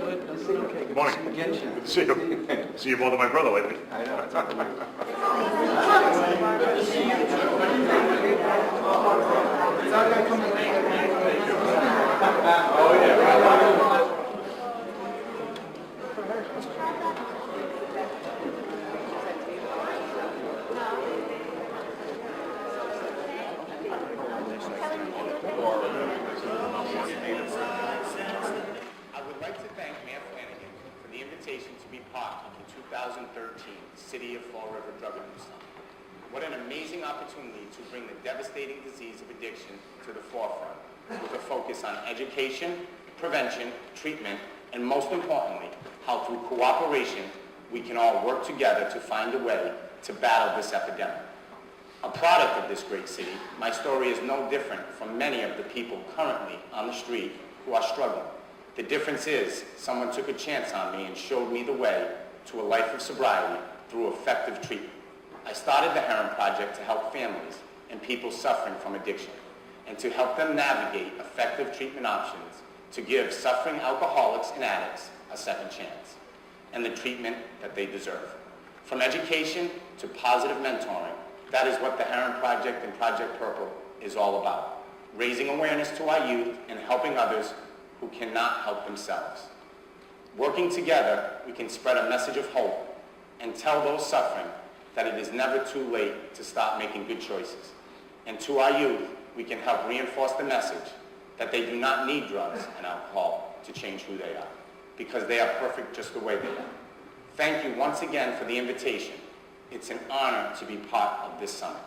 Good morning. Good to see you. See you more than my brother lately. I know, it's unbelievable. Oh, yeah. I would like to thank Mayor Flanagan for the invitation to be part of the 2013 City of Fall River Drug Abuse Summit. What an amazing opportunity to bring the devastating disease of addiction to the forefront with a focus on education, prevention, treatment, and most importantly, how through cooperation we can all work together to find a way to battle this epidemic. A product of this great city, my story is no different from many of the people currently on the street who are struggling. The difference is someone took a chance on me and showed me the way to a life of sobriety through effective treatment. I started the Heron Project to help families and people suffering from addiction and to help them navigate effective treatment options to give suffering alcoholics and addicts a second chance and the treatment that they deserve. From education to positive mentoring, that is what the Heron Project and Project Purple is all about. Raising awareness to our youth and helping others who cannot help themselves. Working together, we can spread a message of hope and tell those suffering that it is never too late to start making good choices. And to our youth, we can help reinforce the message that they do not need drugs and alcohol to change who they are, because they are perfect just the way they are. Thank you once again for the invitation. It's an honor to be part of this summit.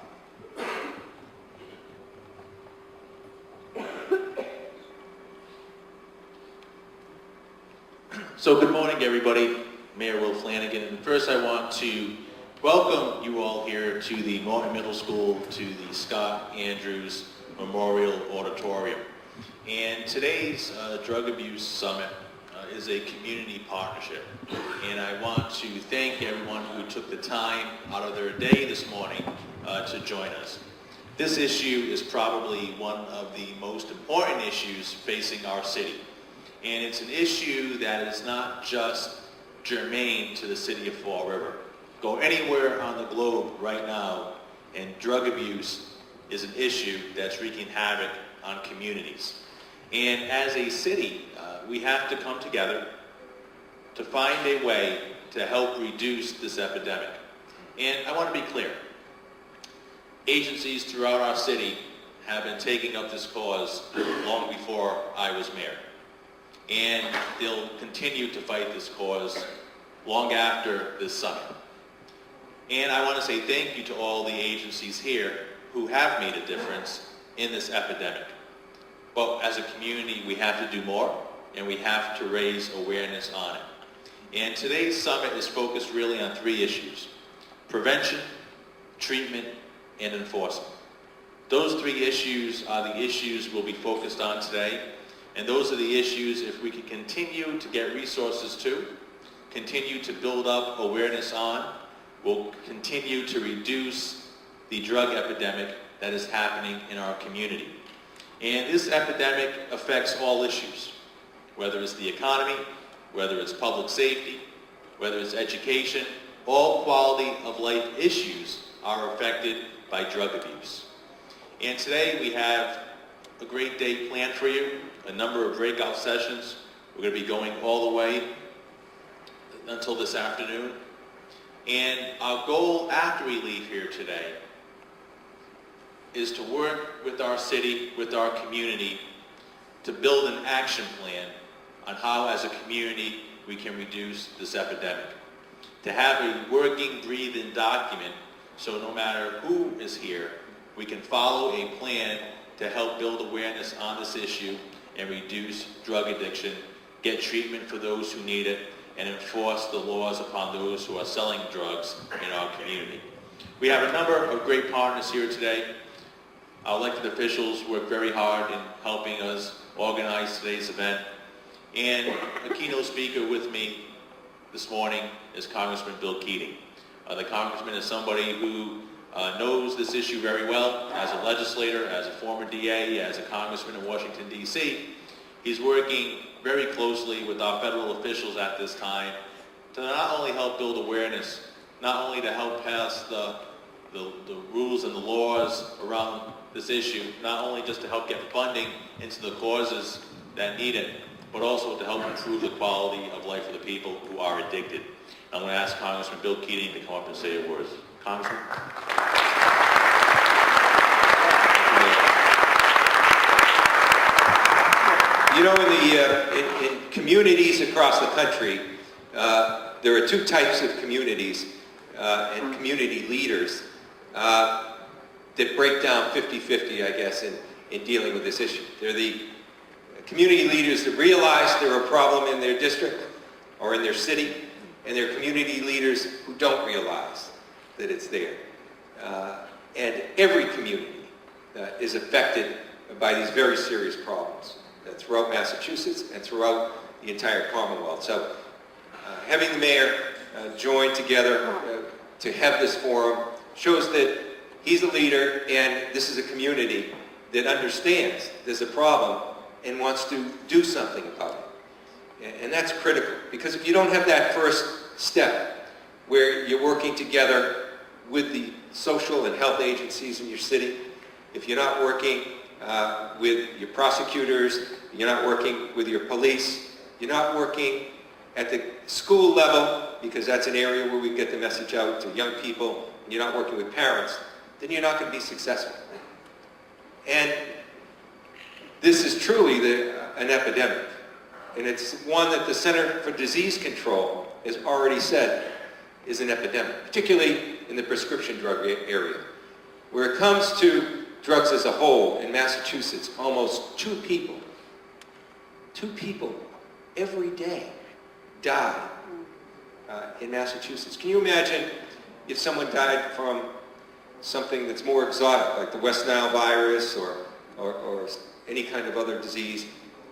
So good morning, everybody. Mayor Will Flanagan. And first, I want to welcome you all here to the Morton Middle School, to the Scott Andrews Memorial Auditorium. And today's Drug Abuse Summit is a community partnership. And I want to thank everyone who took the time out of their day this morning to join us. This issue is probably one of the most important issues facing our city. And it's an issue that is not just germane to the city of Fall River. Go anywhere on the globe right now, and drug abuse is an issue that's wreaking havoc on communities. And as a city, we have to come together to find a way to help reduce this epidemic. And I want to be clear. Agencies throughout our city have been taking up this cause long before I was mayor. And they'll continue to fight this cause long after this summit. And I want to say thank you to all the agencies here who have made a difference in this epidemic. But as a community, we have to do more, and we have to raise awareness on it. And today's summit is focused really on three issues: prevention, treatment, and enforcement. Those three issues are the issues we'll be focused on today. And those are the issues, if we can continue to get resources to, continue to build up awareness on, will continue to reduce the drug epidemic that is happening in our community. And this epidemic affects all issues, whether it's the economy, whether it's public safety, whether it's education. All quality of life issues are affected by drug abuse. And today we have a great day planned for you, a number of breakout sessions. We're going to be going all the way until this afternoon. And our goal after we leave here today is to work with our city, with our community, to build an action plan on how as a community we can reduce this epidemic. To have a working, breathing document so no matter who is here, we can follow a plan to help build awareness on this issue and reduce drug addiction, get treatment for those who need it, and enforce the laws upon those who are selling drugs in our community. We have a number of great partners here today. Our elected officials work very hard in helping us organize today's event. And a keynote speaker with me this morning is Congressman Bill Keating. The Congressman is somebody who knows this issue very well as a legislator, as a former DA, as a congressman in Washington, D.C. He's working very closely with our federal officials at this time to not only help build awareness, not only to help pass the rules and the laws around this issue, not only just to help get funding into the causes that need it, but also to help improve the quality of life for the people who are addicted. I'm going to ask Congressman Bill Keating to come up and say a word. Congressman? You know, in communities across the country, there are two types of communities and community leaders that break down 50-50, I guess, in dealing with this issue. They're the community leaders that realize there are a problem in their district or in their city, and they're community leaders who don't realize that it's there. And every community is affected by these very serious problems throughout Massachusetts and throughout the entire Commonwealth. So having the mayor join together to have this forum shows that he's a leader and this is a community that understands there's a problem and wants to do something about it. And that's critical, because if you don't have that first step where you're working together with the social and health agencies in your city, if you're not working with your prosecutors, you're not working with your police, you're not working at the school level, because that's an area where we get the message out to young people, and you're not working with parents, then you're not going to be successful. And this is truly an epidemic. And it's one that the Center for Disease Control has already said is an epidemic, particularly in the prescription drug area. Where it comes to drugs as a whole, in Massachusetts, almost two people every day die in Massachusetts. Can you imagine if someone died from something that's more exotic, like the West Nile virus or any kind of other disease,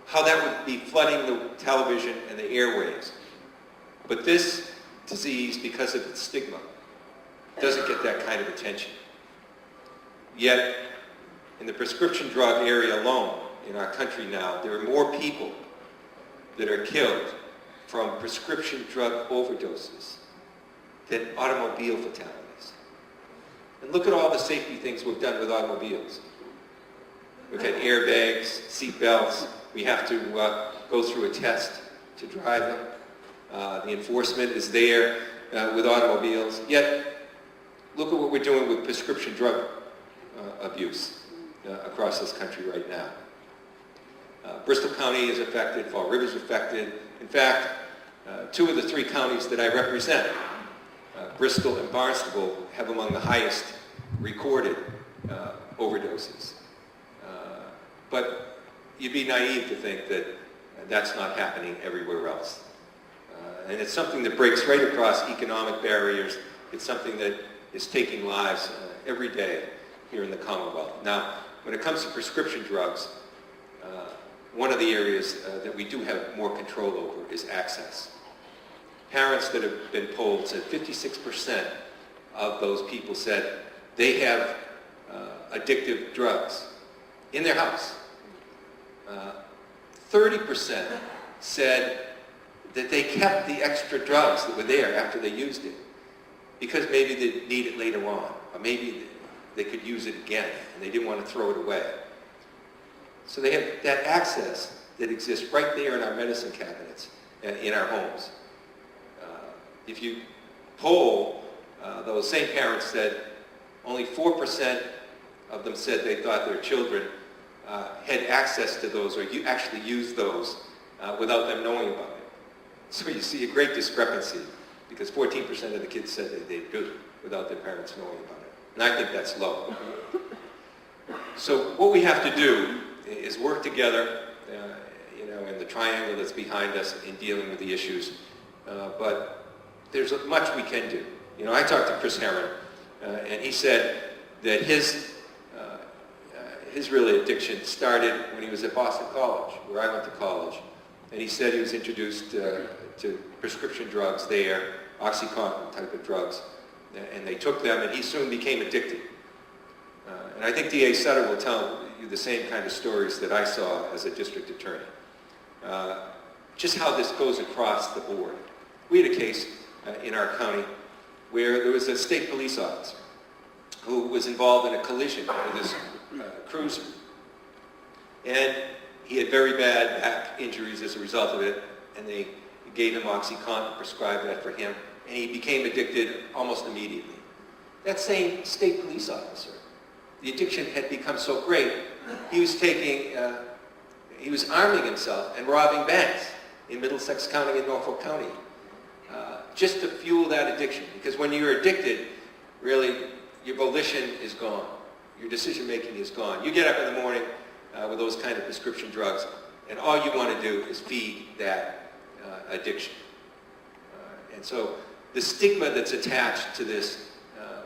how that would be flooding the television and the airwaves. But this disease, because of its stigma, doesn't get that kind of attention. Yet, in the prescription drug area alone, in our country now, there are more people that are killed from prescription drug overdoses than automobile fatalities. And look at all the safety things we've done with automobiles. We've had airbags, seat belts. We have to go through a test to drive them. The enforcement is there with automobiles. Yet, look at what we're doing with prescription drug abuse across this country right now. Bristol County is affected, Fall River is affected. In fact, two of the three counties that I represent, Bristol and Barnstable, have among the highest recorded overdoses. But you'd be naive to think that that's not happening everywhere else. And it's something that breaks right across economic barriers. It's something that is taking lives every day here in the Commonwealth. Now, when it comes to prescription drugs, one of the areas that we do have more control over is access. Parents that have been polled said 56% of those people said they have addictive drugs in their house. 30% said that they kept the extra drugs that were there after they used it because maybe they need it later on, or maybe they could use it again and they didn't want to throw it away. So they have that access that exists right there in our medicine cabinets, in our homes. If you poll, those same parents said only 4% of them said they thought their children had access to those or actually used those without them knowing about it. So you see a great discrepancy because 14% of the kids said that they do without their parents knowing about it. And I think that's low. So what we have to do is work together, in the triangle that's behind us in dealing with the issues. But there's much we can do. I talked to Chris Herron, and he said that his really addiction started when he was at Boston College, where I went to college. And he said he was introduced to prescription drugs there, OxyContin type of drugs, and they took them, and he soon became addicted. And I think D.A. Sutter will tell you the same kind of stories that I saw as a district attorney. just how this goes across the board. We had a case in our county where there was a state police officer who was involved in a collision with this cruiser. And he had very bad back injuries as a result of it, and they gave him OxyContin, prescribed that for him, and he became addicted almost immediately. That same state police officer, the addiction had become so great, he was arming himself and robbing banks in Middlesex County and Norfolk County, just to fuel that addiction. Because when you're addicted, really, your volition is gone. Your decision-making is gone. You get up in the morning with those kind of prescription drugs, and all you want to do is feed that addiction. And so the stigma that's attached to this,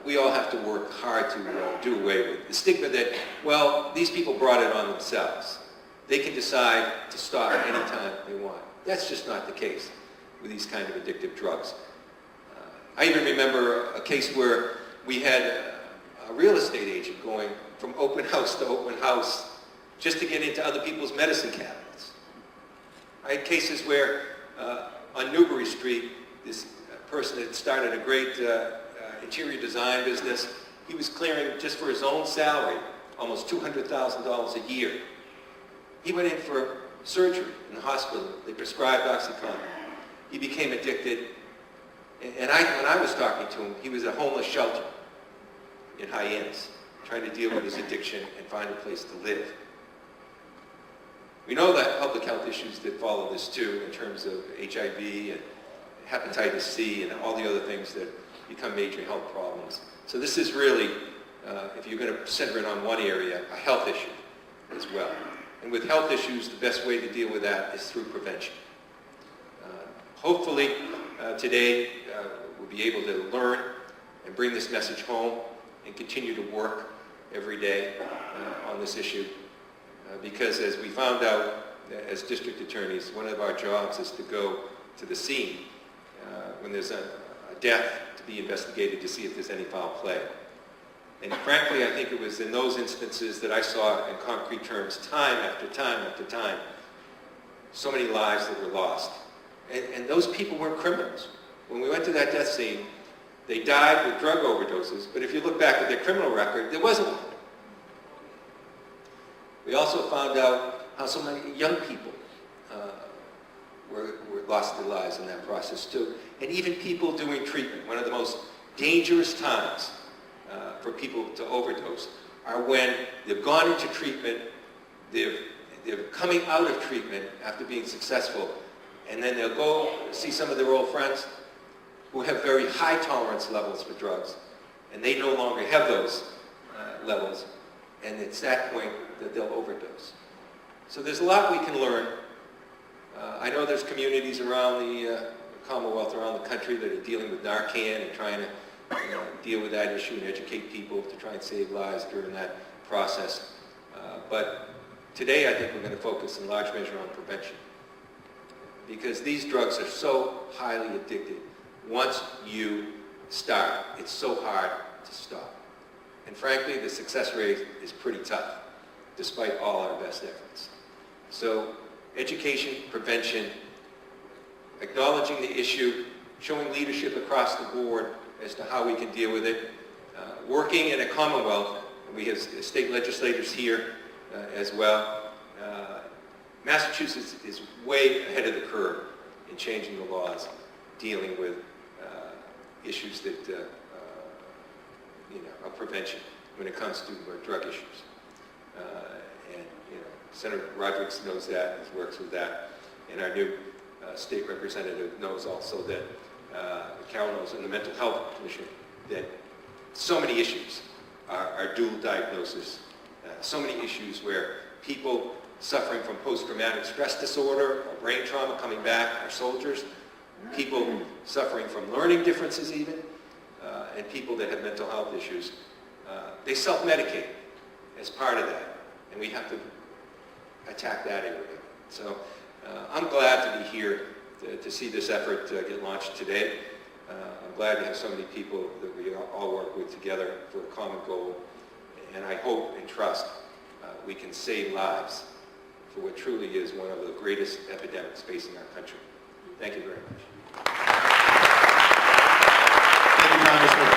we all have to work hard to do away with. The stigma that, well, these people brought it on themselves. They can decide to stop anytime they want. That's just not the case with these kind of addictive drugs. I even remember a case where we had a real estate agent going from open house to open house just to get into other people's medicine cabinets. I had cases where on Newbury Street, this person had started a great interior design business. He was clearing, just for his own salary, almost $200,000 a year. He went in for surgery in the hospital. They prescribed OxyContin. He became addicted. And when I was talking to him, he was at a homeless shelter in Hyannis, trying to deal with his addiction and find a place to live. We know that public health issues that follow this too, in terms of HIV and hepatitis C and all the other things that become major health problems. So this is really, if you're going to center it on one area, a health issue as well. And with health issues, the best way to deal with that is through prevention. Hopefully, today we'll be able to learn and bring this message home and continue to work every day on this issue. Because as we found out as district attorneys, one of our jobs is to go to the scene when there's a death to be investigated to see if there's any foul play. And frankly, I think it was in those instances that I saw in concrete terms, time after time after time, so many lives that were lost. And those people weren't criminals. When we went to that death scene, they died with drug overdoses, but if you look back at their criminal record, there wasn't one. We also found out how so many young people were lost their lives in that process too. And even people doing treatment. One of the most dangerous times for people to overdose are when they've gone into treatment, they're coming out of treatment after being successful, and then they'll go see some of their old friends who have very high tolerance levels for drugs, and they no longer have those levels, and it's that point that they'll overdose. So there's a lot we can learn. I know there's communities around the Commonwealth, around the country, that are dealing with Narcan and trying to deal with that issue and educate people to try and save lives during that process. But today I think we're going to focus in large measure on prevention. Because these drugs are so highly addictive. Once you start, it's so hard to stop. And frankly, the success rate is pretty tough, despite all our best efforts. So education, prevention, acknowledging the issue, showing leadership across the board as to how we can deal with it, working in a Commonwealth. We have state legislators here as well. Massachusetts is way ahead of the curve in changing the laws, dealing with issues that, of prevention when it comes to drug issues. And Senator Rodrigues knows that and works with that. And our new state representative knows also that, Carole knows in the Mental Health Commission, that so many issues are dual diagnosis. So many issues where people suffering from post-traumatic stress disorder or brain trauma coming back are soldiers, people suffering from learning differences even, and people that have mental health issues. They self-medicate as part of that, and we have to attack that area. So I'm glad to be here to see this effort get launched today. I'm glad to have so many people that we all work with together for a common goal, and I hope and trust we can save lives for what truly is one of the greatest epidemics facing our country. Thank you very much. Thank you, Congressman.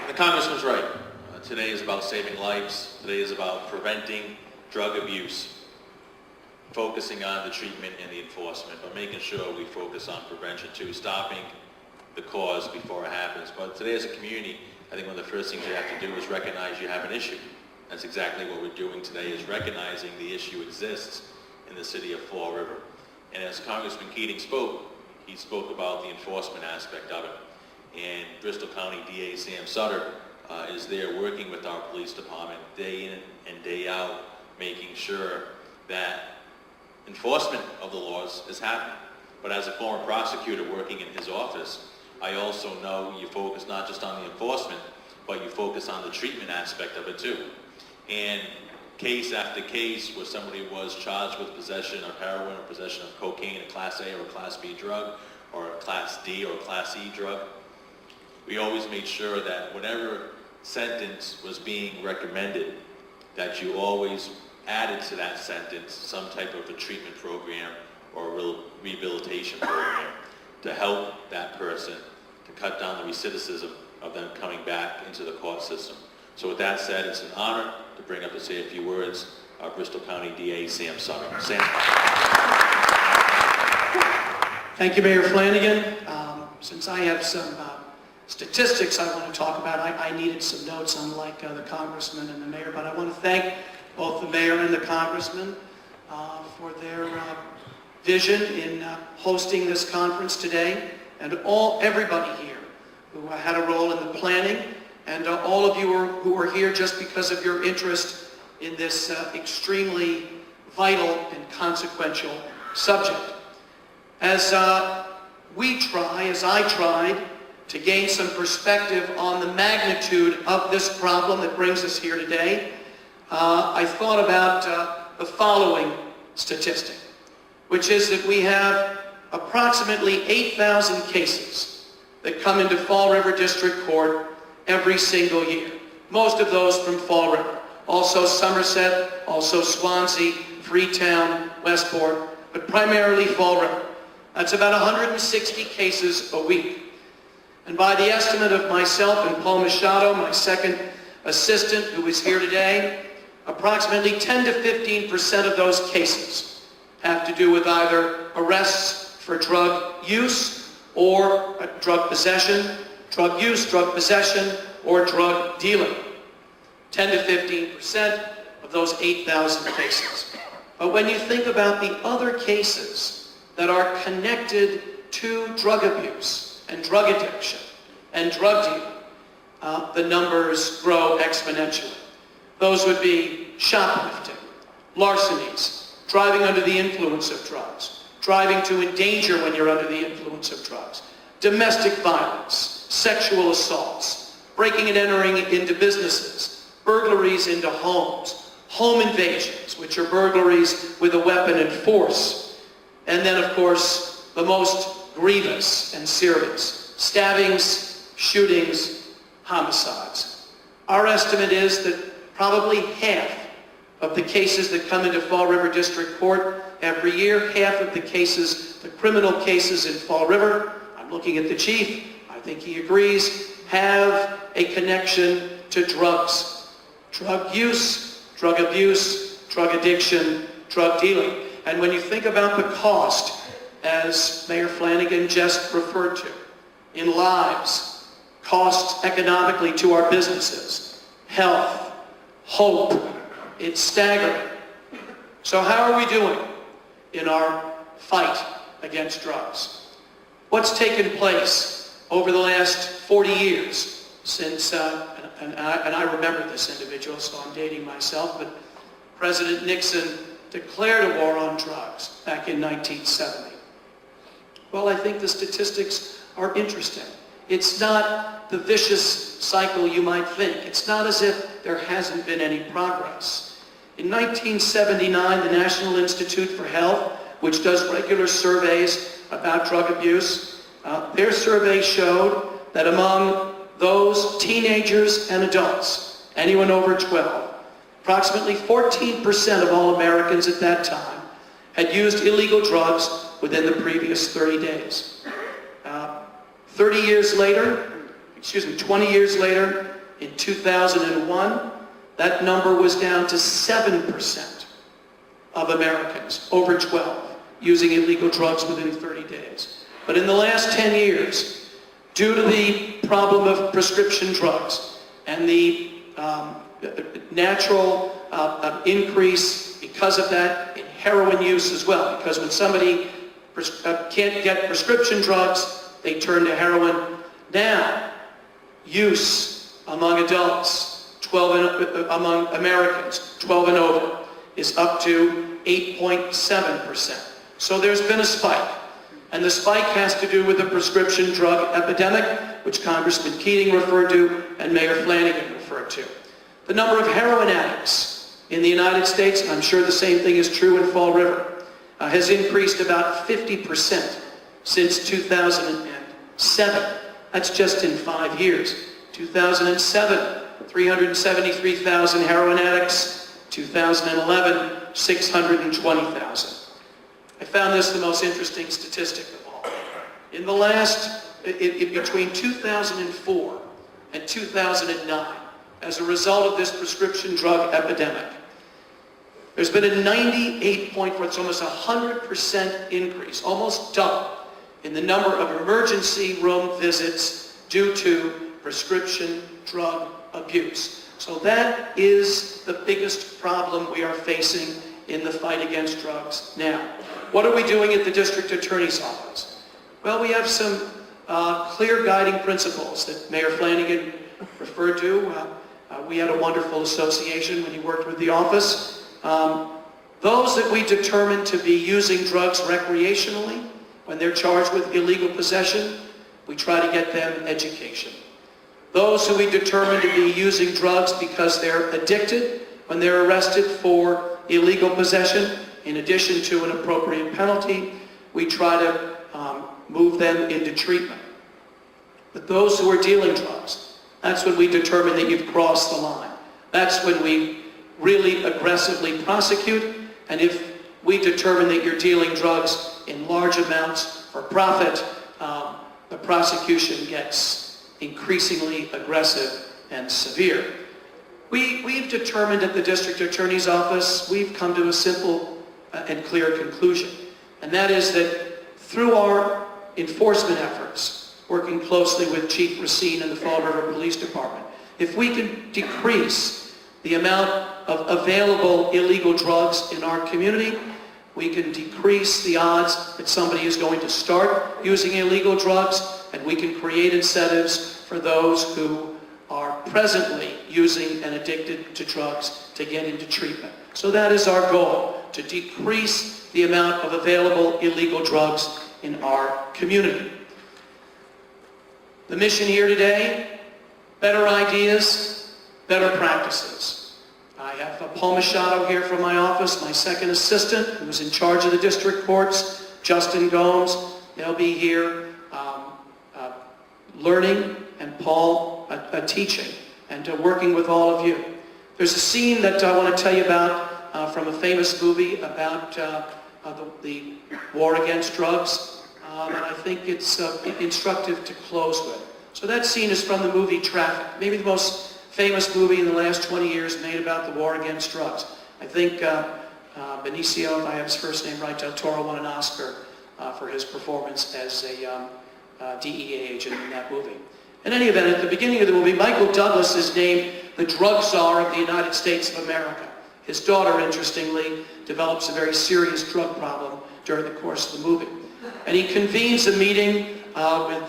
The Congressman's right. Today is about saving lives. Today is about preventing drug abuse, focusing on the treatment and the enforcement, but making sure we focus on prevention too, stopping the cause before it happens. But today as a community, I think one of the first things you have to do is recognize you have an issue. That's exactly what we're doing today, is recognizing the issue exists in the city of Fall River. And as Congressman Keating spoke, he spoke about the enforcement aspect of it. And Bristol County DA Sam Sutter is there working with our police department day in and day out, making sure that enforcement of the laws is happening. But as a former prosecutor working in his office, I also know you focus not just on the enforcement, but you focus on the treatment aspect of it too. And case after case where somebody was charged with possession of heroin or possession of cocaine, a Class A or a Class B drug, or a Class D or a Class E drug, we always made sure that whatever sentence was being recommended, that you always added to that sentence some type of a treatment program or a rehabilitation program to help that person to cut down the recidivism of them coming back into the court system. So with that said, it's an honor to bring up to say a few words our Bristol County DA Sam Sutter. Sam. Thank you, Mayor Flanagan. Since I have some statistics I want to talk about, I needed some notes, unlike the Congressman and the Mayor, but I want to thank both the Mayor and the Congressman for their vision in hosting this conference today, and everybody here who had a role in the planning, and all of you who are here just because of your interest in this extremely vital and consequential subject. As I tried to gain some perspective on the magnitude of this problem that brings us here today, I thought about the following statistic, which is that we have approximately 8,000 cases that come into Fall River District Court every single year. Most of those from Fall River. Also Somerset, also Swansea, Freetown, Westport, but primarily Fall River. That's about 160 cases a week. And by the estimate of myself and Paul Machado, my second assistant who is here today, approximately 10 to 15% of those cases have to do with either arrests for drug use or drug possession, drug use, drug possession, or drug dealing. 10 to 15% of those 8,000 cases. But when you think about the other cases that are connected to drug abuse and drug addiction and drug dealing, the numbers grow exponentially. Those would be shoplifting, larcenies, driving under the influence of drugs, driving to endanger when you're under the influence of drugs, domestic violence, sexual assaults, breaking and entering into businesses, burglaries into homes, home invasions, which are burglaries with a weapon and force, and then of course the most grievous and serious, stabbings, shootings, homicides. Our estimate is that probably half of the cases that come into Fall River District Court every year, half of the cases, the criminal cases in Fall River, I'm looking at the chief, I think he agrees, have a connection to drugs. Drug use, drug abuse, drug addiction, drug dealing. And when you think about the cost, as Mayor Flanagan just referred to, in lives, costs economically to our businesses, health, hope, it's staggering. So how are we doing in our fight against drugs? What's taken place over the last 40 years since, and I remember this individual, so I'm dating myself, but President Nixon declared a war on drugs back in 1970. Well, I think the statistics are interesting. It's not the vicious cycle you might think. It's not as if there hasn't been any progress. In 1979, the National Institute for Health, which does regular surveys about drug abuse, their survey showed that among those teenagers and adults, anyone over 12, Approximately 14% of all Americans at that time had used illegal drugs within the previous 30 days. 20 years later, in 2001, that number was down to 7% of Americans over 12 using illegal drugs within 30 days. But in the last 10 years, due to the problem of prescription drugs and the natural increase because of that in heroin use as well, because when somebody can't get prescription drugs, they turn to heroin. Now, use among adults, among Americans, 12 and over, is up to 8.7%. So there's been a spike. And the spike has to do with the prescription drug epidemic, which Congressman Keating referred to and Mayor Flanagan referred to. The number of heroin addicts in the United States, and I'm sure the same thing is true in Fall River, has increased about 50% since 2007. That's just in 5 years. 2007, 373,000 heroin addicts. 2011, 620,000. I found this the most interesting statistic of all. In the between 2004 and 2009, as a result of this prescription drug epidemic, there's been a 98.4, it's almost 100% increase, almost double, in the number of emergency room visits due to prescription drug abuse. So that is the biggest problem we are facing in the fight against drugs now. What are we doing at the District Attorney's Office? Well, we have some clear guiding principles that Mayor Flanagan referred to. We had a wonderful association when he worked with the office. Those that we determine to be using drugs recreationally, when they're charged with illegal possession, we try to get them education. Those who we determine to be using drugs because they're addicted, when they're arrested for illegal possession, in addition to an appropriate penalty, we try to move them into treatment. But those who are dealing drugs, that's when we determine that you've crossed the line. That's when we really aggressively prosecute, and if we determine that you're dealing drugs in large amounts for profit, the prosecution gets increasingly aggressive and severe. We've determined at the District Attorney's Office, we've come to a simple and clear conclusion, and that is that through our enforcement efforts, working closely with Chief Racine and the Fall River Police Department, if we can decrease the amount of available illegal drugs in our community, we can decrease the odds that somebody is going to start using illegal drugs, and we can create incentives for those who are presently using and addicted to drugs to get into treatment. So that is our goal, to decrease the amount of available illegal drugs in our community. The mission here today, better ideas, better practices. I have Paul Machado here from my office, my second assistant, who's in charge of the district courts, Justin Gomes. They'll be here learning, and Paul teaching, and working with all of you. There's a scene that I want to tell you about from a famous movie about the war against drugs, and I think it's instructive to close with. So that scene is from the movie Traffic, maybe the most famous movie in the last 20 years made about the war against drugs. I think Benicio, if I have his first name right, Del Toro won an Oscar for his performance as a DEA agent in that movie. In any event, at the beginning of the movie, Michael Douglas is named the drug czar of the United States of America. His daughter, interestingly, develops a very serious drug problem during the course of the movie. And he convenes a meeting with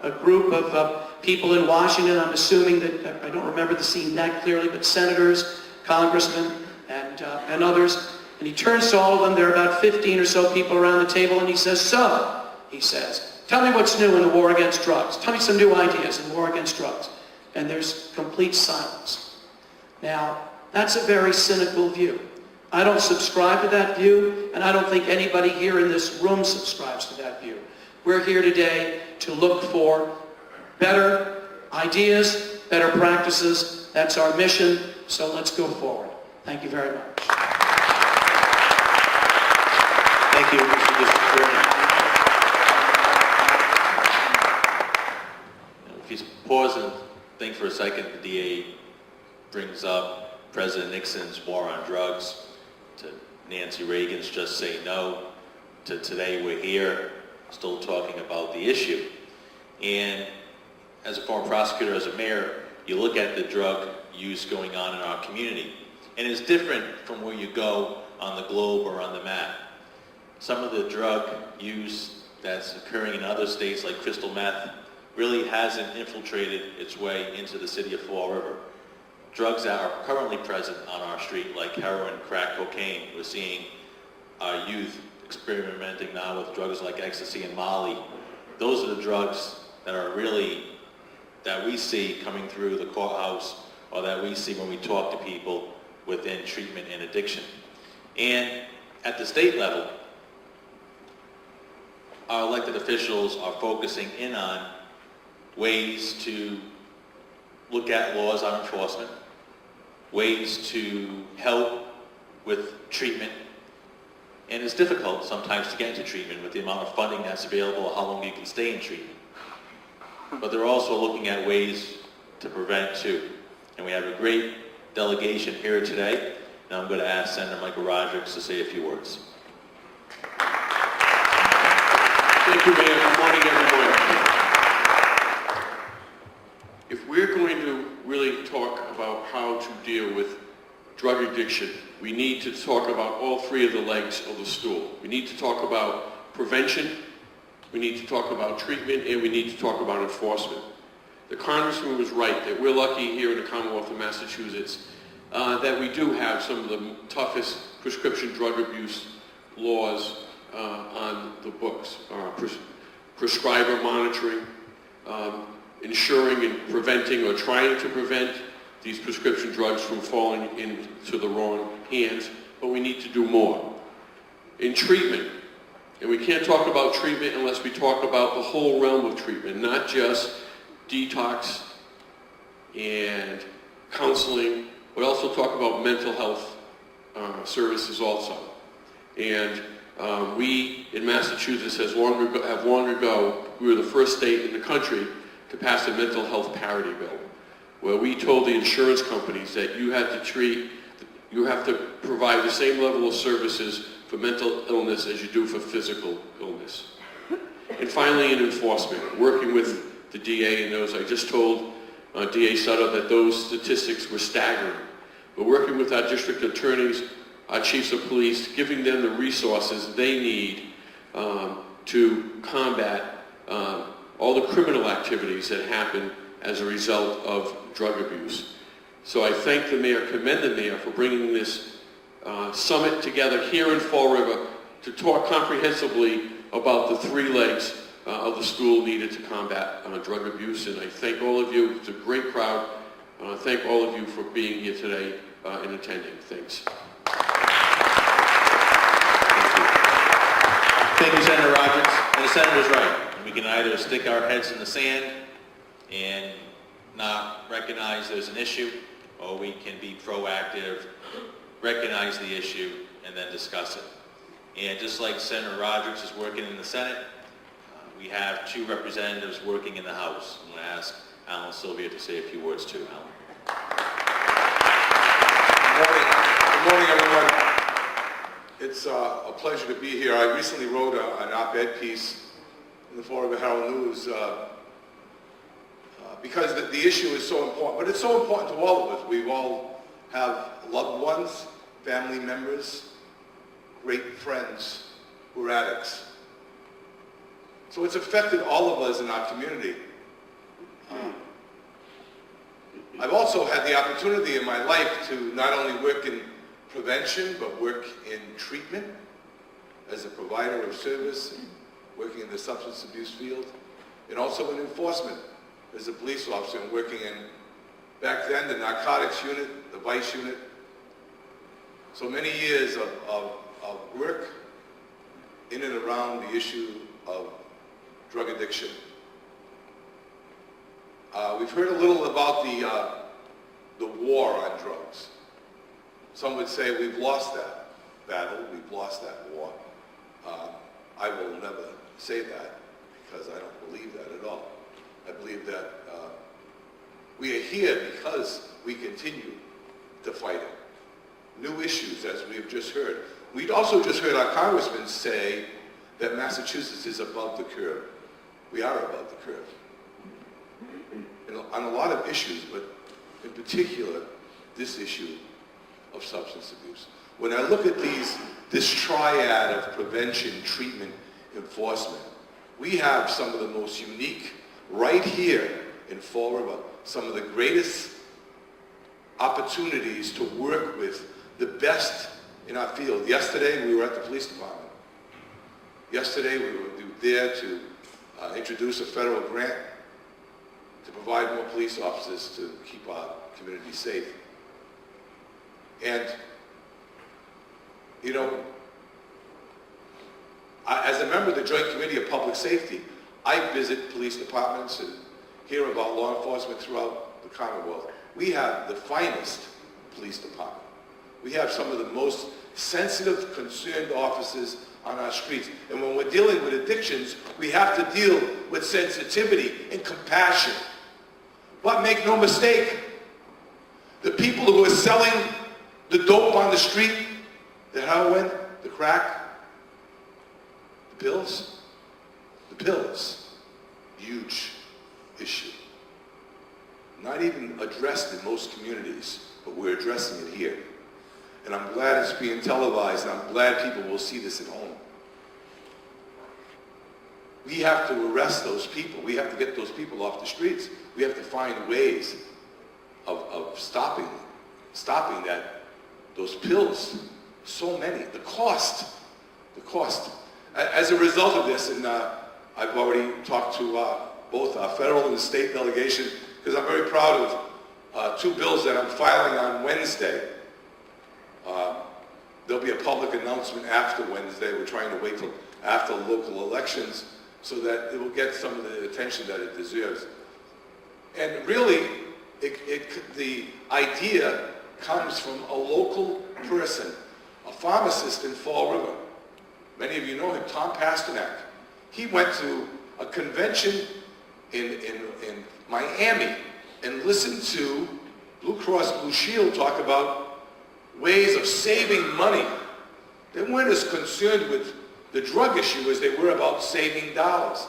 a group of people in Washington. I'm assuming that, I don't remember the scene that clearly, but senators, congressmen, and others. And he turns to all of them. There are about 15 or so people around the table, and he says, "So," he says, "tell me what's new in the war against drugs. Tell me some new ideas in the war against drugs." And there's complete silence. Now, that's a very cynical view. I don't subscribe to that view, and I don't think anybody here in this room subscribes to that view. We're here today to look for better ideas, better practices. That's our mission, so let's go forward. Thank you very much. Thank you, Mr. District Attorney. If you pause and think for a second, the DA brings up President Nixon's war on drugs, to Nancy Reagan's just say no, to today we're here still talking about the issue. And as a former prosecutor, as a mayor, you look at the drug use going on in our community, and it's different from where you go on the globe or on the map. Some of the drug use that's occurring in other states, like crystal meth, really hasn't infiltrated its way into the city of Fall River. Drugs that are currently present on our street, like heroin, crack cocaine, we're seeing our youth experimenting now with drugs like ecstasy and Molly. Those are the drugs that are really, that we see coming through the courthouse, or that we see when we talk to people within treatment and addiction. And at the state level, our elected officials are focusing in on ways to look at laws on enforcement, ways to help with treatment. And it's difficult sometimes to get into treatment with the amount of funding that's available, how long you can stay in treatment. But they're also looking at ways to prevent too. And we have a great delegation here today. Now I'm going to ask Senator Michael Rodrigues to say a few words. Thank you, Mayor. Good morning, everyone. If we're going to really talk about how to deal with drug addiction, we need to talk about all three of the legs of the stool. We need to talk about prevention, we need to talk about treatment, and we need to talk about enforcement. The Congressman was right that we're lucky here in the Commonwealth of Massachusetts that we do have some of the toughest prescription drug abuse laws on the books. Prescriber monitoring, ensuring and preventing or trying to prevent these prescription drugs from falling into the wrong hands, but we need to do more. In treatment, and we can't talk about treatment unless we talk about the whole realm of treatment, not just detox and counseling, but also talk about mental health services also. And we in Massachusetts have long ago, we were the first state in the country to pass a mental health parity bill, where we told the insurance companies that you have to provide the same level of services for mental illness as you do for physical illness. And finally, in enforcement, working with the DA and those, I just told DA Sutter that those statistics were staggering. We're working with our district attorneys, our chiefs of police, giving them the resources they need to combat all the criminal activities that happen as a result of drug abuse. So I thank the mayor, commend the mayor for bringing this summit together here in Fall River to talk comprehensively about the three legs of the stool needed to combat drug abuse. And I thank all of you. It's a great crowd. I thank all of you for being here today and attending. Thanks. Thank you, Senator Rodrigues. And the Senator's right. We can either stick our heads in the sand and not recognize there's an issue, or we can be proactive, recognize the issue, and then discuss it. And just like Senator Rodrigues is working in the Senate, we have two representatives working in the House. I'm going to ask Alan and Silvia to say a few words too. Alan. Good morning, everyone. It's a pleasure to be here. I recently wrote an op-ed piece in the Fall River Herald News because the issue is so important. But it's so important to all of us. We all have loved ones, family members, great friends who are addicts. So it's affected all of us in our community. I've also had the opportunity in my life to not only work in prevention, but work in treatment as a provider of service, working in the substance abuse field, and also in enforcement as a police officer and working in, back then, the narcotics unit, the vice unit. So many years of work in and around the issue of drug addiction. We've heard a little about the war on drugs. Some would say we've lost that battle, we've lost that war. I will never say that because I don't believe that at all. I believe that we are here because we continue to fight it. New issues, as we've just heard. We'd also just heard our congressman say that Massachusetts is above the curve. We are above the curve. On a lot of issues, but in particular, this issue of substance abuse. When I look at this triad of prevention, treatment, enforcement, we have some of the most unique, right here in Fall River, some of the greatest opportunities to work with the best in our field. Yesterday, we were at the police department. Yesterday, we were there to introduce a federal grant to provide more police officers to keep our community safe. And, you know, as a member of the Joint Committee of Public Safety, I visit police departments and hear about law enforcement throughout the Commonwealth. We have the finest police department. We have some of the most sensitive, concerned officers on our streets. And when we're dealing with addictions, we have to deal with sensitivity and compassion. But make no mistake, the people who are selling the dope on the street, the heroin, the crack, the pills, huge issue. Not even addressed in most communities, but we're addressing it here. And I'm glad it's being televised, and I'm glad people will see this at home. We have to arrest those people. We have to get those people off the streets. We have to find ways of stopping those pills. So many. The cost. As a result of this, and I've already talked to both our federal and state delegation, because I'm very proud of two bills that I'm filing on Wednesday. There'll be a public announcement after Wednesday. We're trying to wait till after local elections so that it will get some of the attention that it deserves. And really, the idea comes from a local person, a pharmacist in Fall River. Many of you know him, Tom Pasternak. He went to a convention in Miami and listened to Blue Cross Blue Shield talk about ways of saving money. They weren't as concerned with the drug issue as they were about saving dollars.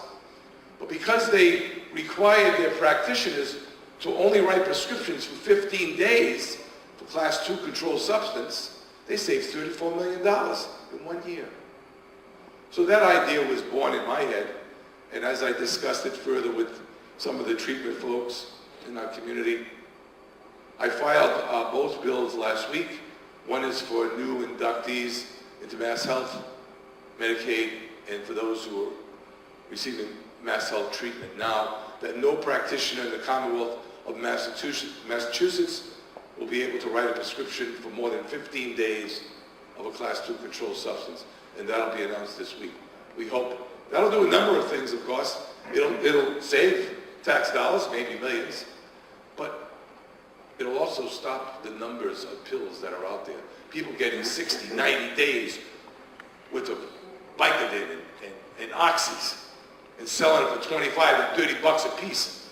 But because they required their practitioners to only write prescriptions for 15 days for Class 2 controlled substance, they saved $34 million in 1 year. So that idea was born in my head, and as I discussed it further with some of the treatment folks in our community, I filed both bills last week. One is for new inductees into Mass Health, Medicaid, and for those who are receiving Mass Health treatment now, that no practitioner in the Commonwealth of Massachusetts will be able to write a prescription for more than 15 days of a Class 2 controlled substance, and that'll be announced this week. We hope. That'll do a number of things, of course. It'll save tax dollars, maybe millions, but it'll also stop the numbers of pills that are out there. People getting 60, 90 days with a Vicodin and Oxys and selling it for 25 and 30 bucks a piece.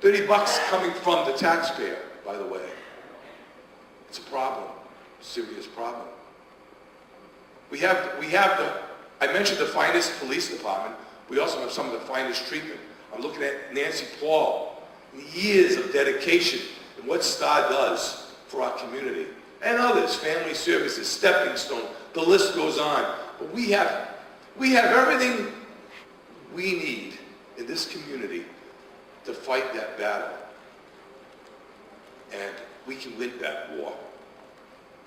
30 bucks coming from the taxpayer, by the way. It's a problem, a serious problem. We have I mentioned the finest police department. We also have some of the finest treatment. I'm looking at Nancy Paul, years of dedication and what STAR does for our community. And others, family services, Stepping Stone, the list goes on. But we have everything we need in this community to fight that battle. And we can win that war.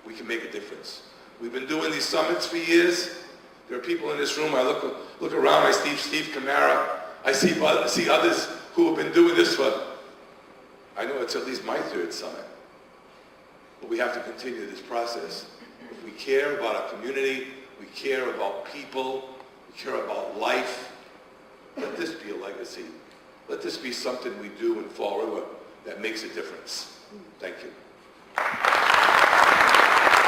We can make a difference. We've been doing these summits for years. There are people in this room, I look around, I see Steve Camara, I see others who have been doing this for, I know it's at least my third summit. But we have to continue this process. If we care about our community, we care about people, we care about life, let this be a legacy. Let this be something we do in Fall River that makes a difference. Thank you.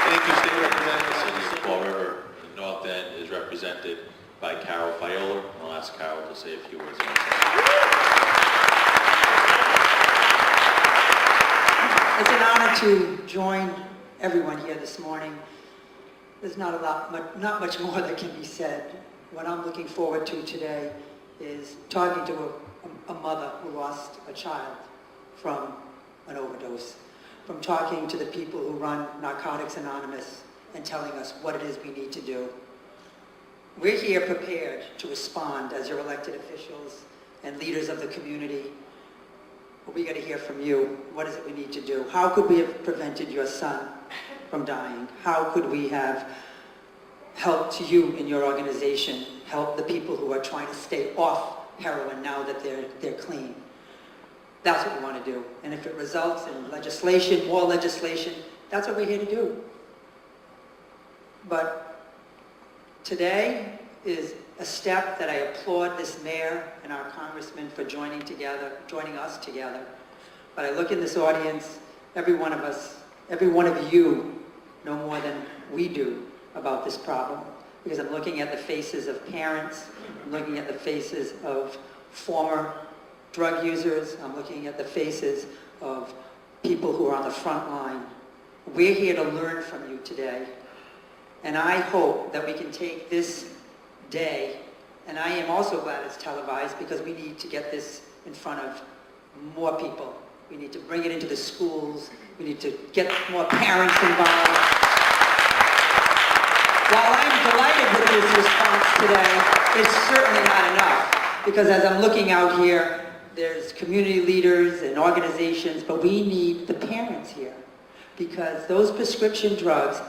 Thank you, State Representative. The city of Fall River, the North End, is represented by Carole, Fiola. I'll ask Carole to say a few words. It's an honor to join everyone here this morning. There's not much more that can be said. What I'm looking forward to today is talking to a mother who lost a child from an overdose, from talking to the people who run Narcotics Anonymous and telling us what it is we need to do. We're here prepared to respond as your elected officials and leaders of the community. But we got to hear from you. What is it we need to do? How could we have prevented your son from dying? How could we have helped you in your organization help the people who are trying to stay off heroin now that they're clean? That's what we want to do. And if it results in legislation, more legislation, that's what we're here to do. But today is a step that I applaud this mayor and our congressman for joining us together. But I look in this audience, every one of us, every one of you know more than we do about this problem. Because I'm looking at the faces of parents, I'm looking at the faces of former drug users, I'm looking at the faces of people who are on the front line. We're here to learn from you today. And I hope that we can take this day, and I am also glad it's televised because we need to get this in front of more people. We need to bring it into the schools. We need to get more parents involved. While I'm delighted with this response today, it's certainly not enough because as I'm looking out here, there's community leaders and organizations, but we need the parents here because those prescription drugs,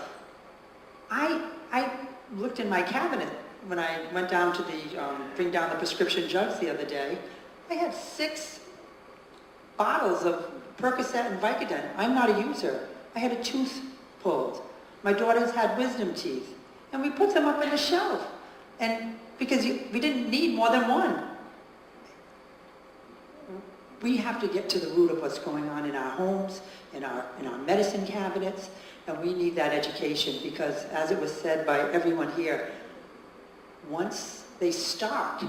I looked in my cabinet when I went down to bring down the prescription drugs the other day. I had 6 bottles of Percocet and Vicodin. I'm not a user. I had a tooth pulled. My daughters had wisdom teeth. And we put them up on the shelf. And because we didn't need more than one. We have to get to the root of what's going on in our homes, in our medicine cabinets, and we need that education because, as it was said by everyone here, once they start,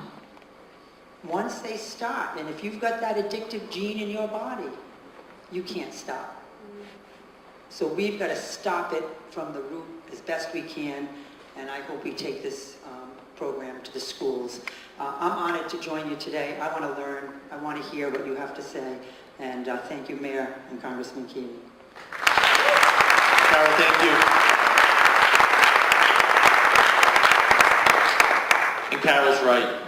and if you've got that addictive gene in your body, you can't stop. So we've got to stop it from the root as best we can, and I hope we take this program to the schools. I'm honored to join you today. I want to learn. I want to hear what you have to say, and thank you, Mayor and Congressman Keating. Carole, thank you. And Carole's right.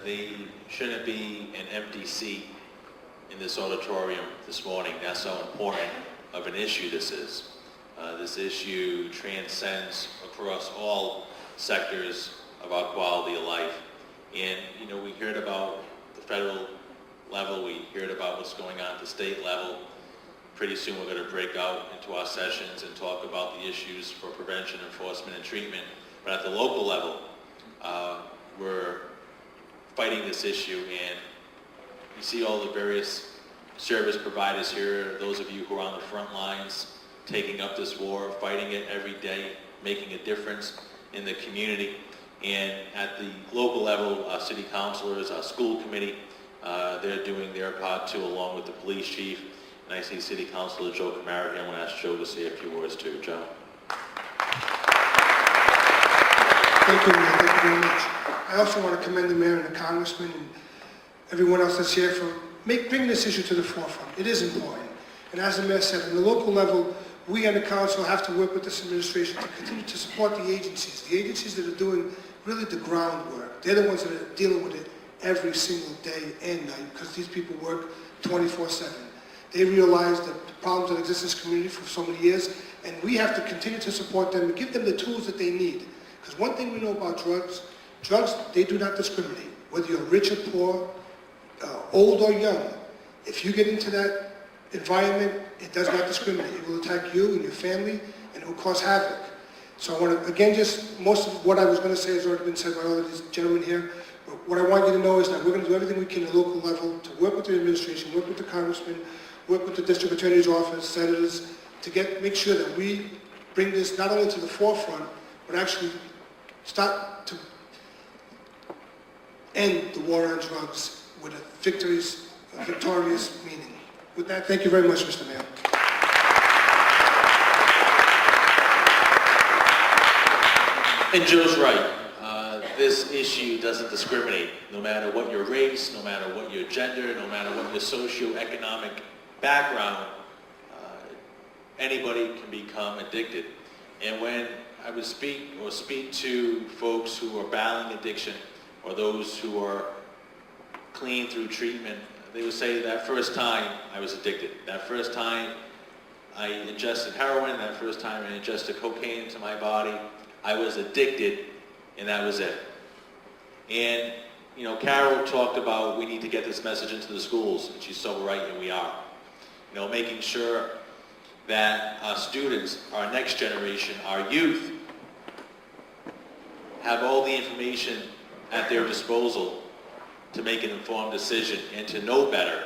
There shouldn't be an empty seat in this auditorium this morning. That's how important of an issue this is. This issue transcends across all sectors of our quality of life. And, you know, we heard about the federal level, we heard about what's going on at the state level. Pretty soon we're going to break out into our sessions and talk about the issues for prevention, enforcement, and treatment. But at the local level, we're fighting this issue, and you see all the various service providers here, those of you who are on the front lines, taking up this war, fighting it every day, making a difference in the community. And at the local level, our city councilors, our school committee, they're doing their part too, along with the police chief. And I see City Councilor Joe Camara here. I'm going to ask Joe to say a few words too. Joe. Thank you, Mayor. Thank you very much. I also want to commend the mayor and the congressman and everyone else that's here for bringing this issue to the forefront. It is important. And as the mayor said, on the local level, we and the council have to work with this administration to continue to support the agencies that are doing really the groundwork. They're the ones that are dealing with it every single day and night because these people work 24/7. They realize the problems that exist in this community for so many years, and we have to continue to support them and give them the tools that they need. Because one thing we know about drugs, they do not discriminate. Whether you're rich or poor, old or young, if you get into that environment, it does not discriminate. It will attack you and your family, and it will cause havoc. So I want to, again, most of what I was going to say has already been said by all of these gentlemen here. But what I want you to know is that we're going to do everything we can at the local level to work with the administration, work with the congressman, work with the district attorney's office, senators, to make sure that we bring this not only to the forefront, but actually start to end the war on drugs with a victorious meaning. With that, thank you very much, Mr. Mayor. And Joe's right. This issue doesn't discriminate, no matter what your race, no matter what your gender, no matter what your socioeconomic background, anybody can become addicted. And when I would speak to folks who are battling addiction or those who are clean through treatment, they would say that first time I was addicted. That first time I ingested heroin, that first time I ingested cocaine into my body, I was addicted, and that was it. And, you know, Carole talked about we need to get this message into the schools, and she's so right, and we are. You know, making sure that our students, our next generation, our youth, have all the information at their disposal to make an informed decision and to know better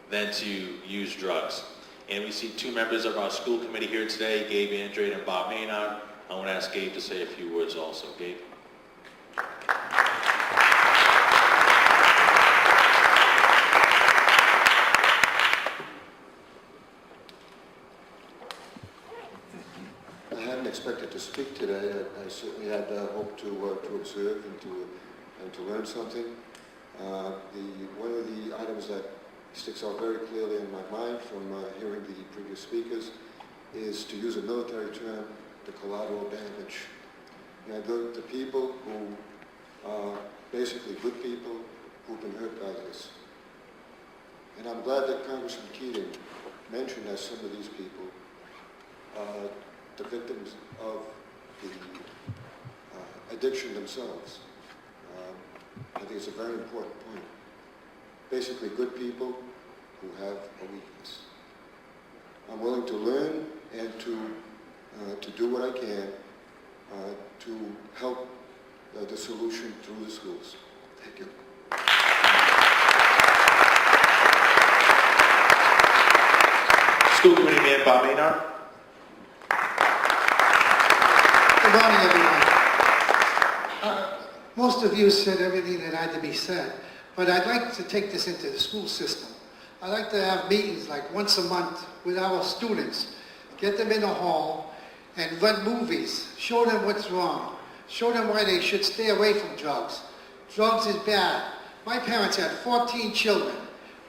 than to use drugs. And we see two members of our school committee here today, Gabe, Andrade, and Bob Maynard. I want to ask Gabe to say a few words also. Gabe. I hadn't expected to speak today. I certainly had hoped to observe and to learn something. One of the items that sticks out very clearly in my mind from hearing the previous speakers is, to use a military term, the collateral damage. And the people who are basically good people who've been hurt by this. And I'm glad that Congressman Keating mentioned that some of these people are the victims of the addiction themselves. I think it's a very important point. Basically, good people who have a weakness. I'm willing to learn and to do what I can to help the solution through the schools. Thank you. School Committee Man Bob Maynard. Good morning, everyone. Most of you said everything that had to be said, but I'd like to take this into the school system. I'd like to have meetings like once a month with our students, get them in a hall and run movies, show them what's wrong, show them why they should stay away from drugs. Drugs is bad. My parents had 14 children.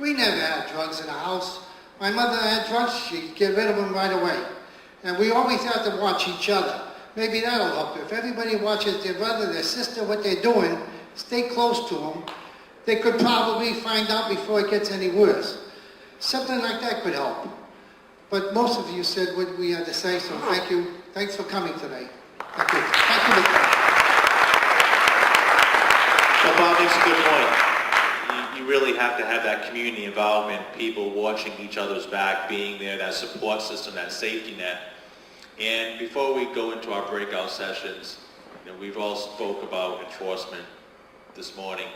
We never had drugs in the house. My mother had drugs, she'd get rid of them right away. And we always had to watch each other. Maybe that'll help. If everybody watches their brother, their sister, what they're doing, stay close to them, they could probably find out before it gets any worse. Something like that could help. But most of you said what we had to say, so thank you. Thanks for coming today. Thank you. Thank you. Well, Bob makes a good point. You really have to have that community involvement, people watching each other's back, being there, that support system, that safety net. And before we go into our breakout sessions, you know, we've all spoke about enforcement this morning,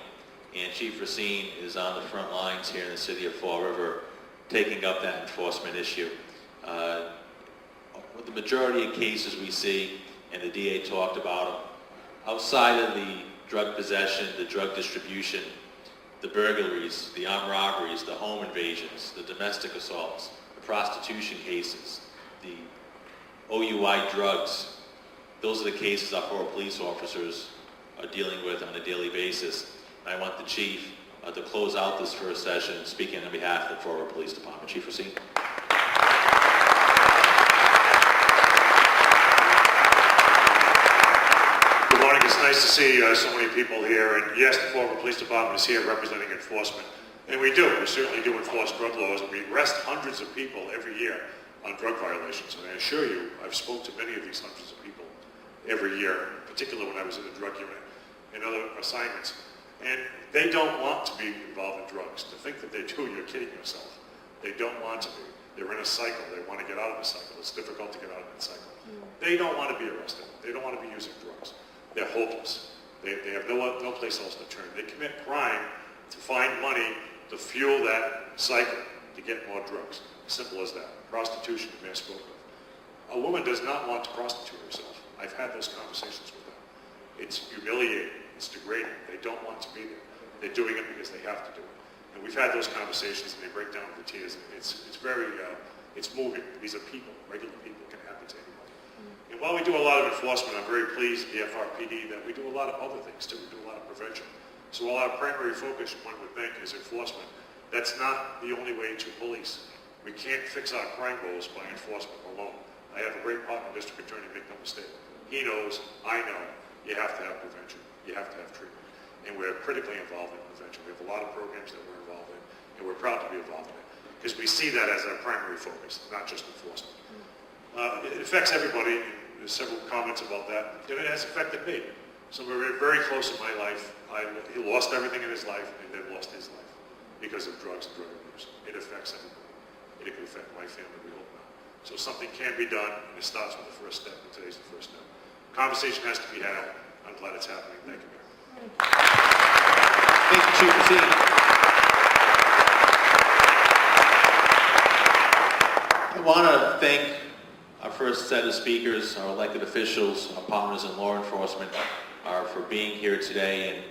and Chief Racine is on the front lines here in the city of Fall River, taking up that enforcement issue. The majority of cases we see, and the DA talked about them, outside of the drug possession, the drug distribution, the burglaries, the armed robberies, the home invasions, the domestic assaults, the prostitution cases, the OUI drugs, those are the cases our 4 police officers are dealing with on a daily basis. And I want the Chief to close out this first session speaking on behalf of the Fall River Police Department. Chief Racine. Good morning. It's nice to see so many people here. And yes, the Fall River Police Department is here representing enforcement. And we do. We certainly do enforce drug laws. We arrest hundreds of people every year on drug violations. And I assure you, I've spoken to many of these hundreds of people every year, particularly when I was in the drug unit and other assignments. And they don't want to be involved in drugs. To think that they do, you're kidding yourself. They don't want to be. They're in a cycle. They want to get out of the cycle. It's difficult to get out of that cycle. They don't want to be arrested. They don't want to be using drugs. They're hopeless. They have no place else to turn. They commit crime to find money to fuel that cycle, to get more drugs. Simple as that. Prostitution, the mayor spoke of. A woman does not want to prostitute herself. I've had those conversations with them. It's humiliating. It's degrading. They don't want to be there. They're doing it because they have to do it. And we've had those conversations, and they break down into tears. It's very, it's moving. These are people, regular people. It can happen to anybody. And while we do a lot of enforcement, I'm very pleased with the FRPD that we do a lot of other things too. We do a lot of prevention. So while our primary focus, one would think, is enforcement, that's not the only way to police. We can't fix our crime goals by enforcement alone. I have a great partner, District Attorney, make no mistake. He knows, I know, you have to have prevention. You have to have treatment. And we're critically involved in prevention. We have a lot of programs that we're involved in, and we're proud to be involved in it. Because we see that as our primary focus, not just enforcement. It affects everybody. There's several comments about that. And it has affected me. Somebody very close in my life, he lost everything in his life and then lost his life because of drugs and drug abuse. It affects everybody. It could affect my family, we hope not. So something can be done, and it starts with the first step, and today's the first step. Conversation has to be had. I'm glad it's happening. Thank you, Mayor. Thank you, Chief Racine. I want to thank our first set of speakers, our elected officials, our partners in law enforcement, for being here today and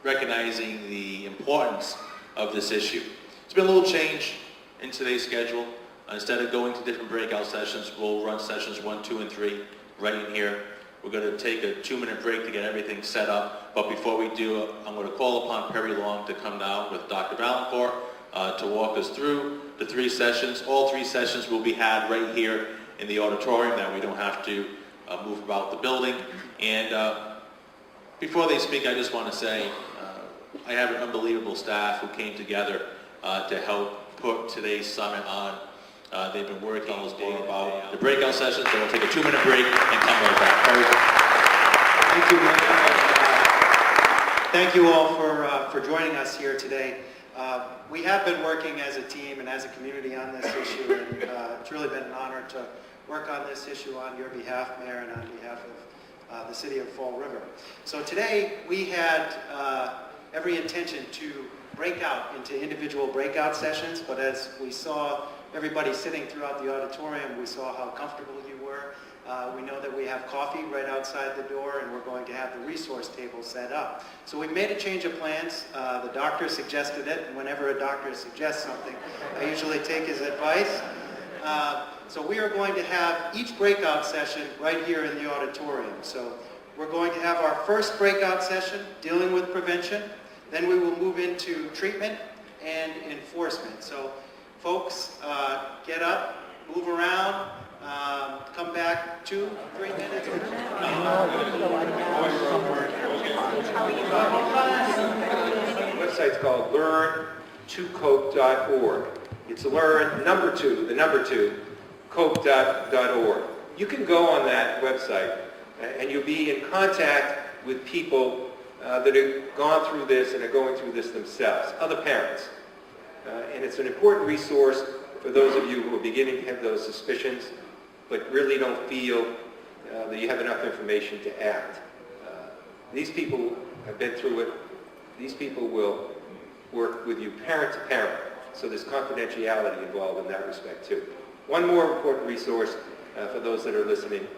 recognizing the importance of this issue. There's been a little change in today's schedule. Instead of going to different breakout sessions, we'll run sessions 1, 2, and 3 right in here. We're going to take a 2-minute break to get everything set up. But before we do, I'm going to call upon Perry Long to come down with Dr. Vaillancourt to walk us through the 3 sessions. All 3 sessions will be had right here in the auditorium. That we don't have to move about the building. And before they speak, I just want to say I have an unbelievable staff who came together to help put today's summit on. They've been working all day about the breakout sessions, so we'll take a 2-minute break and come right back. Thank you, Mike. Thank you all for joining us here today. We have been working as a team and as a community on this issue, and it's really been an honor to work on this issue on your behalf, Mayor, and on behalf of the city of Fall River. So today we had every intention to break out into individual breakout sessions, but as we saw everybody sitting throughout the auditorium, we saw how comfortable you were. We know that we have coffee right outside the door, and we're going to have the resource table set up. So we've made a change of plans. The doctor suggested it, and whenever a doctor suggests something, I usually take his advice. So we are going to have each breakout session right here in the auditorium. So we're going to have our first breakout session dealing with prevention. Then we will move into treatment and enforcement. So folks, get up, move around, come back 2-3 minutes. The website's called learn2cope.org. It's learn, the number 2, cope.org. You can go on that website and you'll be in contact with people that have gone through this and are going through this themselves, other parents. And it's an important resource for those of you who are beginning to have those suspicions, but really don't feel that you have enough information to act. These people have been through it. These people will work with you parent to parent, so there's confidentiality involved in that respect too. One more important resource for those that are listening,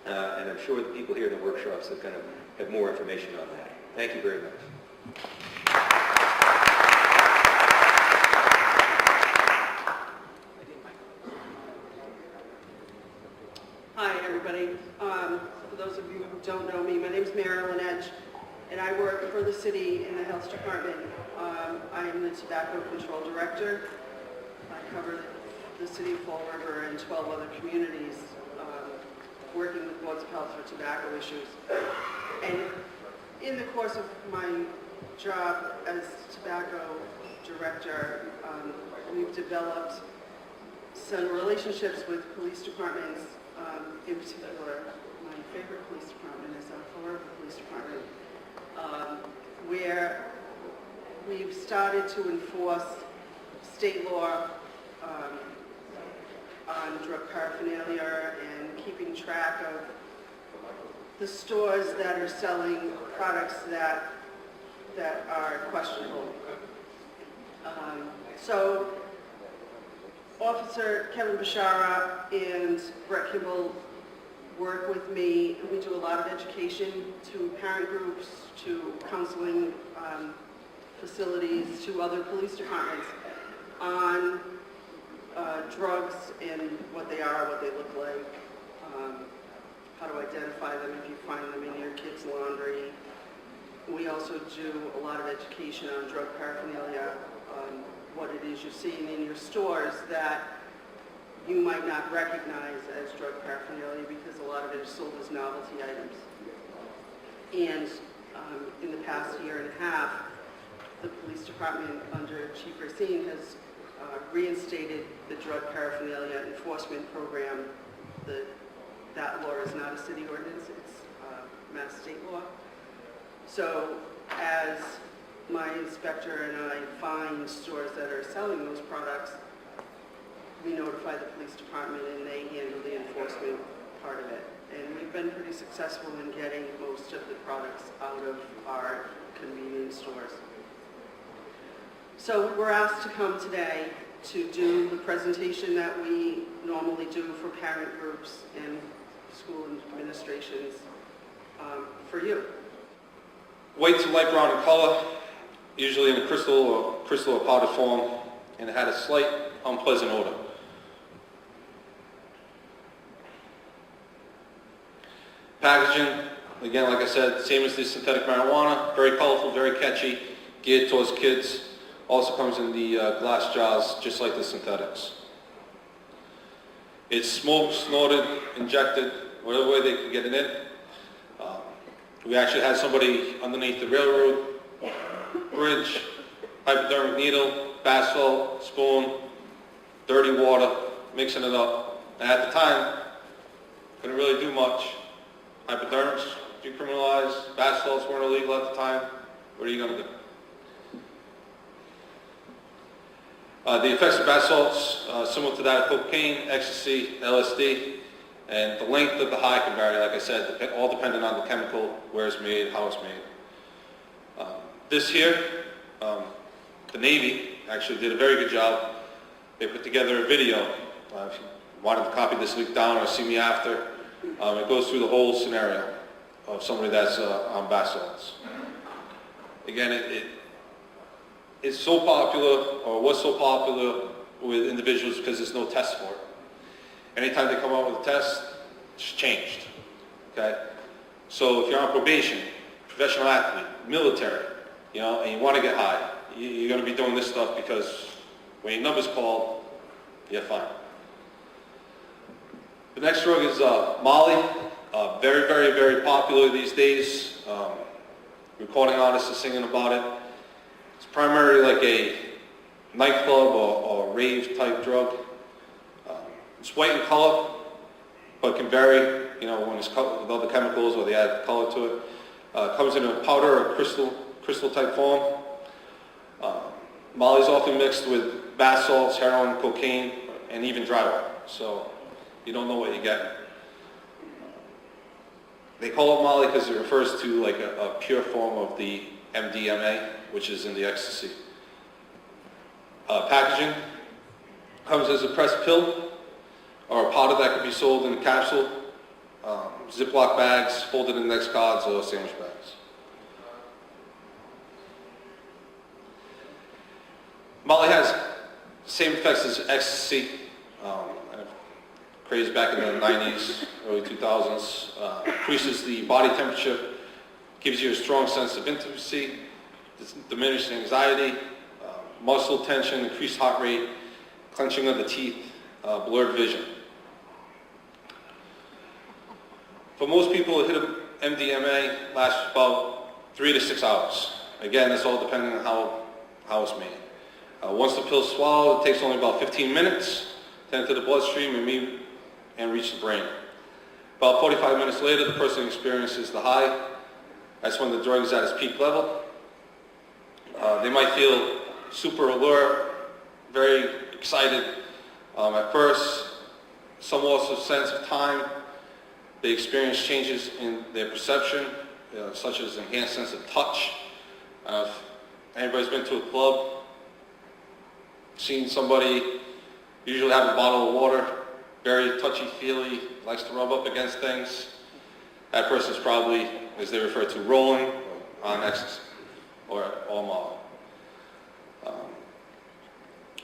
and I'm sure the people here in the workshops are going to have more information on that. Thank you very much. Hi, everybody. For those of you who don't know me, my name is Marilyn Edge, and I work for the city in the health department. I am the tobacco control director. I cover the city of Fall River and 12 other communities, working with boards of health for tobacco issues. And in the course of my job as tobacco director, we've developed some relationships with police departments. In particular, my favorite police department is our Fall River Police Department, where we've started to enforce state law on drug paraphernalia and keeping track of the stores that are selling products that are questionable. So Officer Kevin Bashara and Brett Kimball work with me, and we do a lot of education to parent groups, to counseling facilities, to other police departments on drugs and what they are, what they look like, how to identify them if you find them in your kids' laundry. We also do a lot of education on drug paraphernalia, what it is you're seeing in your stores that you might not recognize as drug paraphernalia because a lot of it is sold as novelty items. And in the past year and a half, the police department under Chief Racine has reinstated the drug paraphernalia enforcement program. That law is not a city ordinance, it's Mass state law. So as my inspector and I find stores that are selling those products, we notify the police department and they handle the enforcement part of it. And we've been pretty successful in getting most of the products out of our convenience stores. So we're asked to come today to do the presentation that we normally do for parent groups and school administrations for you. White to light brown in color, usually in a crystal or powder form, and it had a slight unpleasant odor. Packaging, again, like I said, same as the synthetic marijuana, very colorful, very catchy, geared towards kids. Also comes in the glass jars, just like the synthetics. It's smoked, snorted, injected, whatever way they could get it in. We actually had somebody underneath the railroad bridge, hypodermic needle, bath salt, spoon, dirty water, mixing it up. And at the time, couldn't really do much. Hypodermics decriminalized, bath salts weren't illegal at the time. What are you going to do? The effects of bath salts, similar to that of cocaine, ecstasy, LSD, and the length of the high can vary, like I said, all depending on the chemical, where it's made, how it's made. This here, the Navy actually did a very good job. They put together a video. If you wanted to copy this link down or see me after, it goes through the whole scenario of somebody that's on bath salts. Again, it's so popular, or was so popular with individuals because there's no test for it. Anytime they come out with a test, it's changed, okay? So if you're on probation, professional athlete, military, you know, and you want to get high, you're going to be doing this stuff because when your number's called, you're fine. The next drug is Molly, very, very, very popular these days. Recording artists are singing about it. It's primarily like a nightclub or rave type drug. It's white in color, but can vary, you know, when it's cut with other chemicals or they add color to it. Comes in a powder or crystal type form. Molly is often mixed with bath salts, heroin, cocaine, and even dry wet. So you don't know what you're getting. They call it Molly because it refers to like a pure form of the MDMA, which is in the ecstasy. Packaging comes as a pressed pill or a powder that could be sold in a capsule, Ziploc bags, folded index cards, or sandwich bags. Molly has the same effects as ecstasy, craze back in the 90s, early 2000s, increases the body temperature, gives you a strong sense of intimacy, diminished anxiety, muscle tension, increased heart rate, clenching of the teeth, blurred vision. For most people, a hit of MDMA lasts about 3 to 6 hours. Again, that's all depending on how it's made. Once the pill's swallowed, it takes only about 15 minutes to enter the bloodstream and reach the brain. About 45 minutes later, the person experiences the high. That's when the drug is at its peak level. They might feel super alert, very excited. At first, some loss of sense of time. They experience changes in their perception, such as enhanced sense of touch. If anybody's been to a club, seen somebody Usually have a bottle of water, very touchy-feely, likes to rub up against things. That person's probably, as they refer to, rolling on ecstasy or Molly.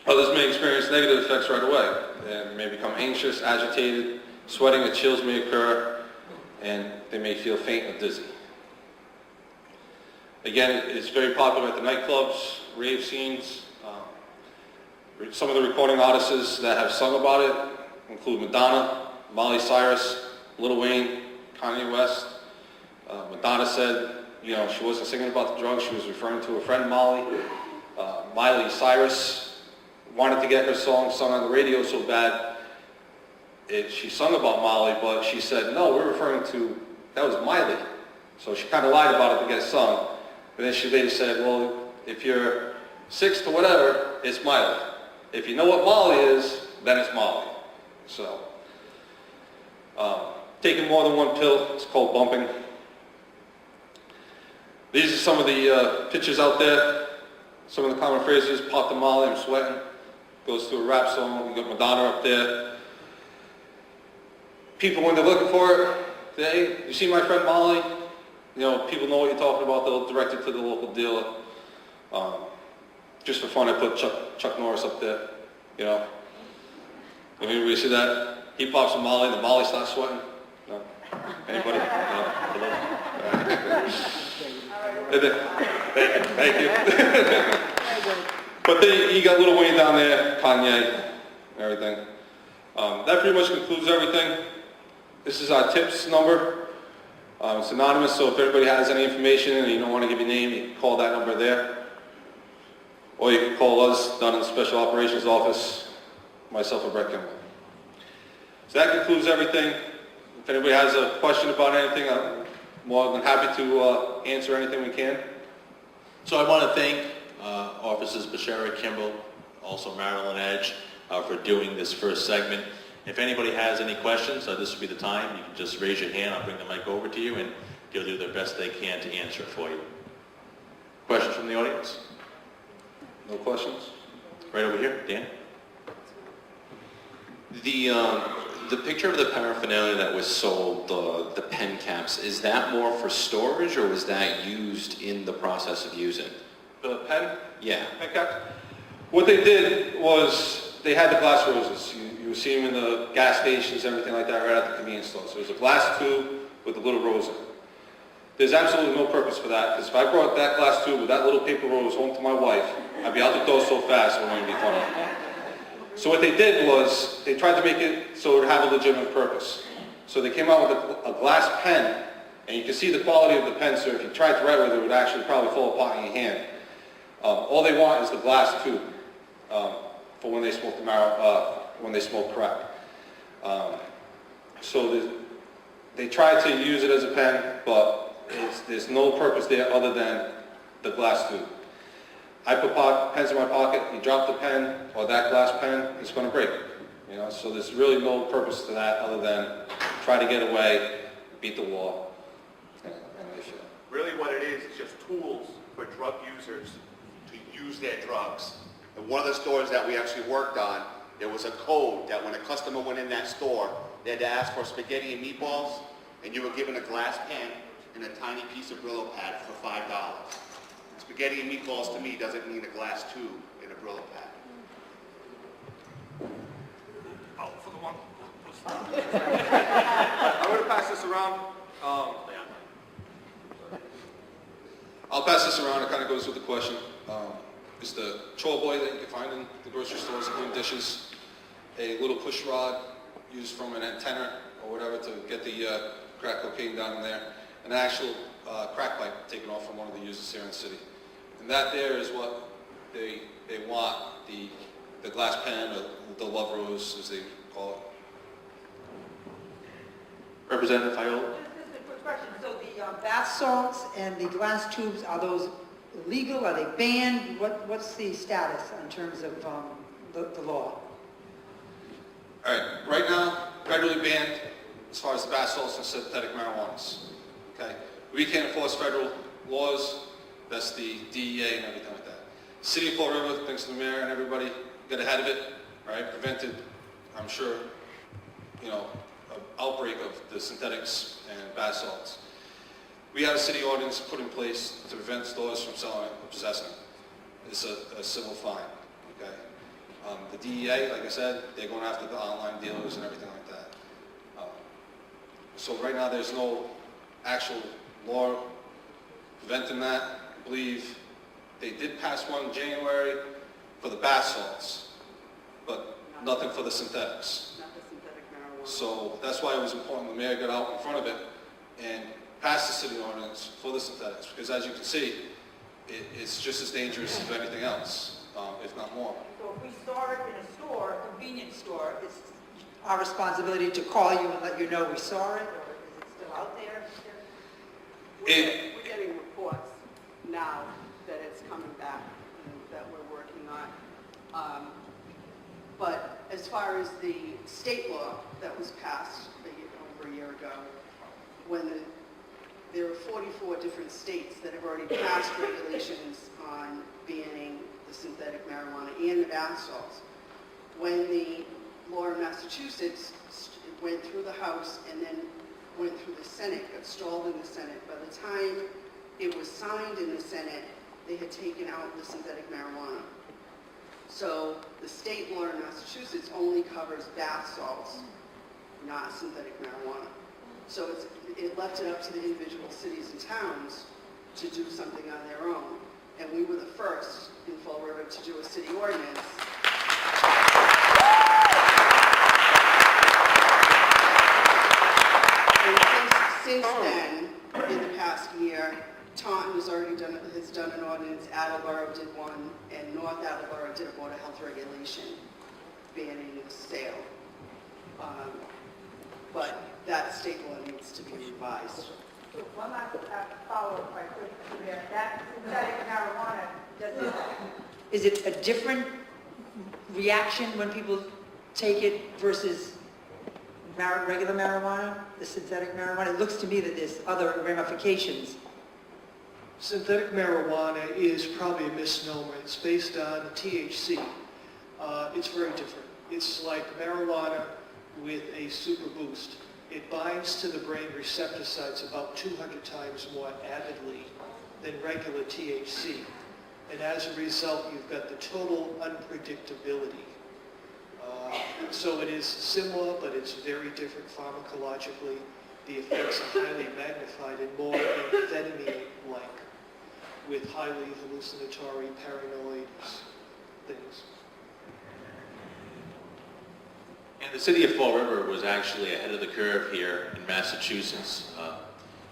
Others may experience negative effects right away and may become anxious, agitated, sweating or chills may occur, and they may feel faint or dizzy. Again, it's very popular at the nightclubs, rave scenes. Some of the recording artists that have sung about it include Madonna, Miley Cyrus, Lil Wayne, Kanye West. Madonna said, you know, she wasn't singing about the drugs, she was referring to her friend Molly. Miley Cyrus wanted to get her song sung on the radio so bad, she sung about Molly, but she said, no, we're referring to, that was Miley. So she kind of lied about it to get it sung. And then she later said, well, if you're 6 to whatever, it's Miley. If you know what Molly is, then it's Molly. So, taking more than one pill is called bumping. These are some of the pictures out there. Some of the common phrases: pop the Molly, I'm sweating. Goes to a rap song. We got Madonna up there. People, when they're looking for it, they, you see my friend Molly? You know, people know what you're talking about. They'll direct it to the local dealer. Just for fun, I put Chuck Norris up there. You know, anybody see that? He pops a Molly, and the Molly starts sweating. No? Anybody? No? Thank you. But then you got Lil Wayne down there, Kanye, and everything. That pretty much concludes everything. This is our tips number. It's anonymous, so if anybody has any information and you don't want to give your name, you can call that number there. Or you can call us down in the Special Operations Office, myself or Brett Kimball. So that concludes everything. If anybody has a question about anything, I'm more than happy to answer anything we can. So I want to thank Officers Pereira, Kimball, also Marilyn Edge, for doing this first segment. If anybody has any questions, this will be the time. You can just raise your hand. I'll bring the mic over to you, and they'll do their best they can to answer it for you. Questions from the audience? No questions? Right over here, Dan. The picture of the paraphernalia that was sold, the pen caps, is that more for storage or was that used in the process of using? The pen? Yeah. Pen caps? What they did was they had the glass roses. You would see them in the gas stations, everything like that, right at the convenience store. So it was a glass tube with a little rose in it. There's absolutely no purpose for that, because if I brought that glass tube with that little paper rose home to my wife, I'd be out the door so fast it wouldn't be funny. So what they did was they tried to make it so it would have a legitimate purpose. So they came out with a glass pen, and you can see the quality of the pen, so if you tried to write with it, it would actually probably fall apart in your hand. All they want is the glass tube for when they smoke when they smoke crack. So they tried to use it as a pen, but there's no purpose there other than the glass tube. I put pens in my pocket, you drop the pen or that glass pen, it's going to break. You know, so there's really no purpose to that other than try to get away, beat the wall, and they fail. Really what it is just tools for drug users to use their drugs. In one of the stores that we actually worked on, there was a code that when a customer went in that store, they had to ask for spaghetti and meatballs, and you were given a glass pen and a tiny piece of Brillo pad for $5. Spaghetti and meatballs to me doesn't mean a glass tube in a Brillo pad. Oh, for the one. I'm going to pass this around. I'll pass this around. It kind of goes with the question. It's the chore boy that you can find in the grocery stores, clean dishes. A little push rod used from an antenna or whatever to get the crack cocaine down in there. An actual crack pipe taken off from one of the users here in the city. And that there is what they want, the glass pen or the love rose, as they call it. Representative Fiola. Just a quick question. So the bath salts and the glass tubes, are those illegal? Are they banned? What's the status in terms of the law? All right, right now, federally banned as far as the bath salts and synthetic marijuanas. Okay, we can't enforce federal laws. That's the DEA and everything like that. City of Fall River, thanks to the mayor and everybody, got ahead of it, right, prevented, I'm sure, you know, an outbreak of the synthetics and bath salts. We have a city ordinance put in place to prevent stores from selling or possessing. It's a civil fine, okay? The DEA, like I said, they're going after the online dealers and everything like that. So right now, there's no actual law preventing that. I believe they did pass one in January for the bath salts, but nothing for the synthetics. Not the synthetic marijuana. So that's why it was important the mayor got out in front of it and passed the city ordinance for the synthetics, because as you can see, it's just as dangerous as anything else, if not more. So if we store it in a store, a convenience store, it's our responsibility to call you and let you know we saw it, or is it still out there? We're getting reports now that it's coming back and that we're working on. But as far as the state law that was passed over a year ago, when there are 44 different states that have already passed regulations on banning the synthetic marijuana and the bath salts. When the law in Massachusetts went through the House and then went through the Senate, got stalled in the Senate, by the time it was signed in the Senate, they had taken out the synthetic marijuana. So the state law in Massachusetts only covers bath salts, not synthetic marijuana. So it left it up to the individual cities and towns to do something on their own. And we were the first in Fall River to do a city ordinance. And since then, in the past year, Taunton has done an ordinance, Attleboro did one, and North Attleboro did a Board of Health regulation banning the sale. But that state law needs to be revised. So one last follow-up question. That synthetic marijuana, is it a different reaction when people take it versus regular marijuana, the synthetic marijuana? It looks to me that there's other ramifications. Synthetic marijuana is probably a misnomer. It's based on THC. It's very different. It's like marijuana with a super boost. It binds to the brain receptor sites about 200 times more avidly than regular THC. And as a result, you've got the total unpredictability. So it is similar, but it's very different pharmacologically. The effects are highly magnified and more amphetamine-like, with highly hallucinatory, paranoid things. And the city of Fall River was actually ahead of the curve here in Massachusetts,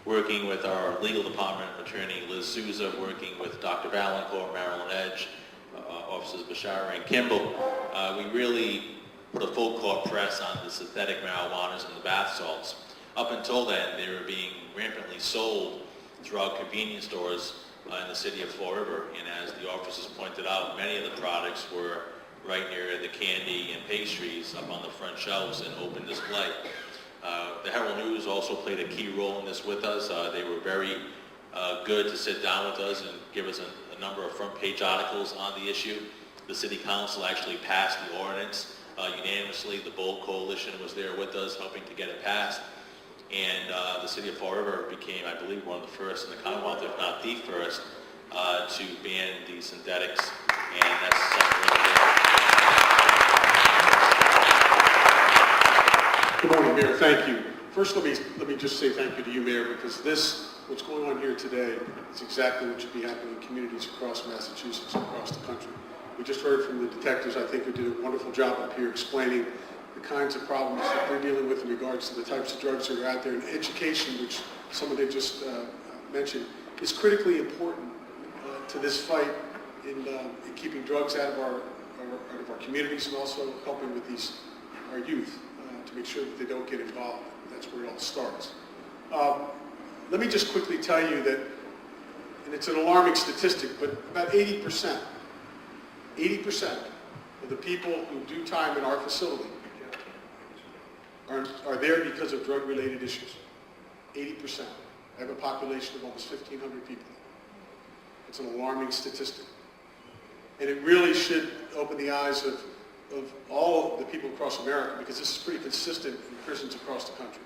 working with our legal department attorney Liz Souza, working with Dr. Vaillancourt, Marilyn Edge, Officers Bashara and Kimball. We really put a full court press on the synthetic marijuanas and the bath salts. Up until then, they were being rampantly sold throughout convenience stores in the city of Fall River. And as the officers pointed out, many of the products were right near the candy and pastries up on the front shelves in open display. The Herald News also played a key role in this with us. They were very good to sit down with us and give us a number of front page articles on the issue. The City Council actually passed the ordinance unanimously. The Bold Coalition was there with us helping to get it passed. And the City of Fall River became, I believe, one of the first in the Commonwealth, if not the first, to ban the synthetics. And that's something Good morning, Mayor. Thank you. First, let me just say thank you to you, Mayor, because what's going on here today is exactly what should be happening in communities across Massachusetts and across the country. We just heard from the detectives, I think, who did a wonderful job up here explaining the kinds of problems that they're dealing with in regards to the types of drugs that are out there, and education, which some of them just mentioned, is critically important to this fight in keeping drugs out of our communities, and also helping with our youth to make sure that they don't get involved. That's where it all starts. Let me just quickly tell you that, and it's an alarming statistic, but about 80% of the people who do time in our facility are there because of drug-related issues. 80%. I have a population of almost 1,500 people. It's an alarming statistic. And it really should open the eyes of of all the people across America, because this is pretty consistent in prisons across the country.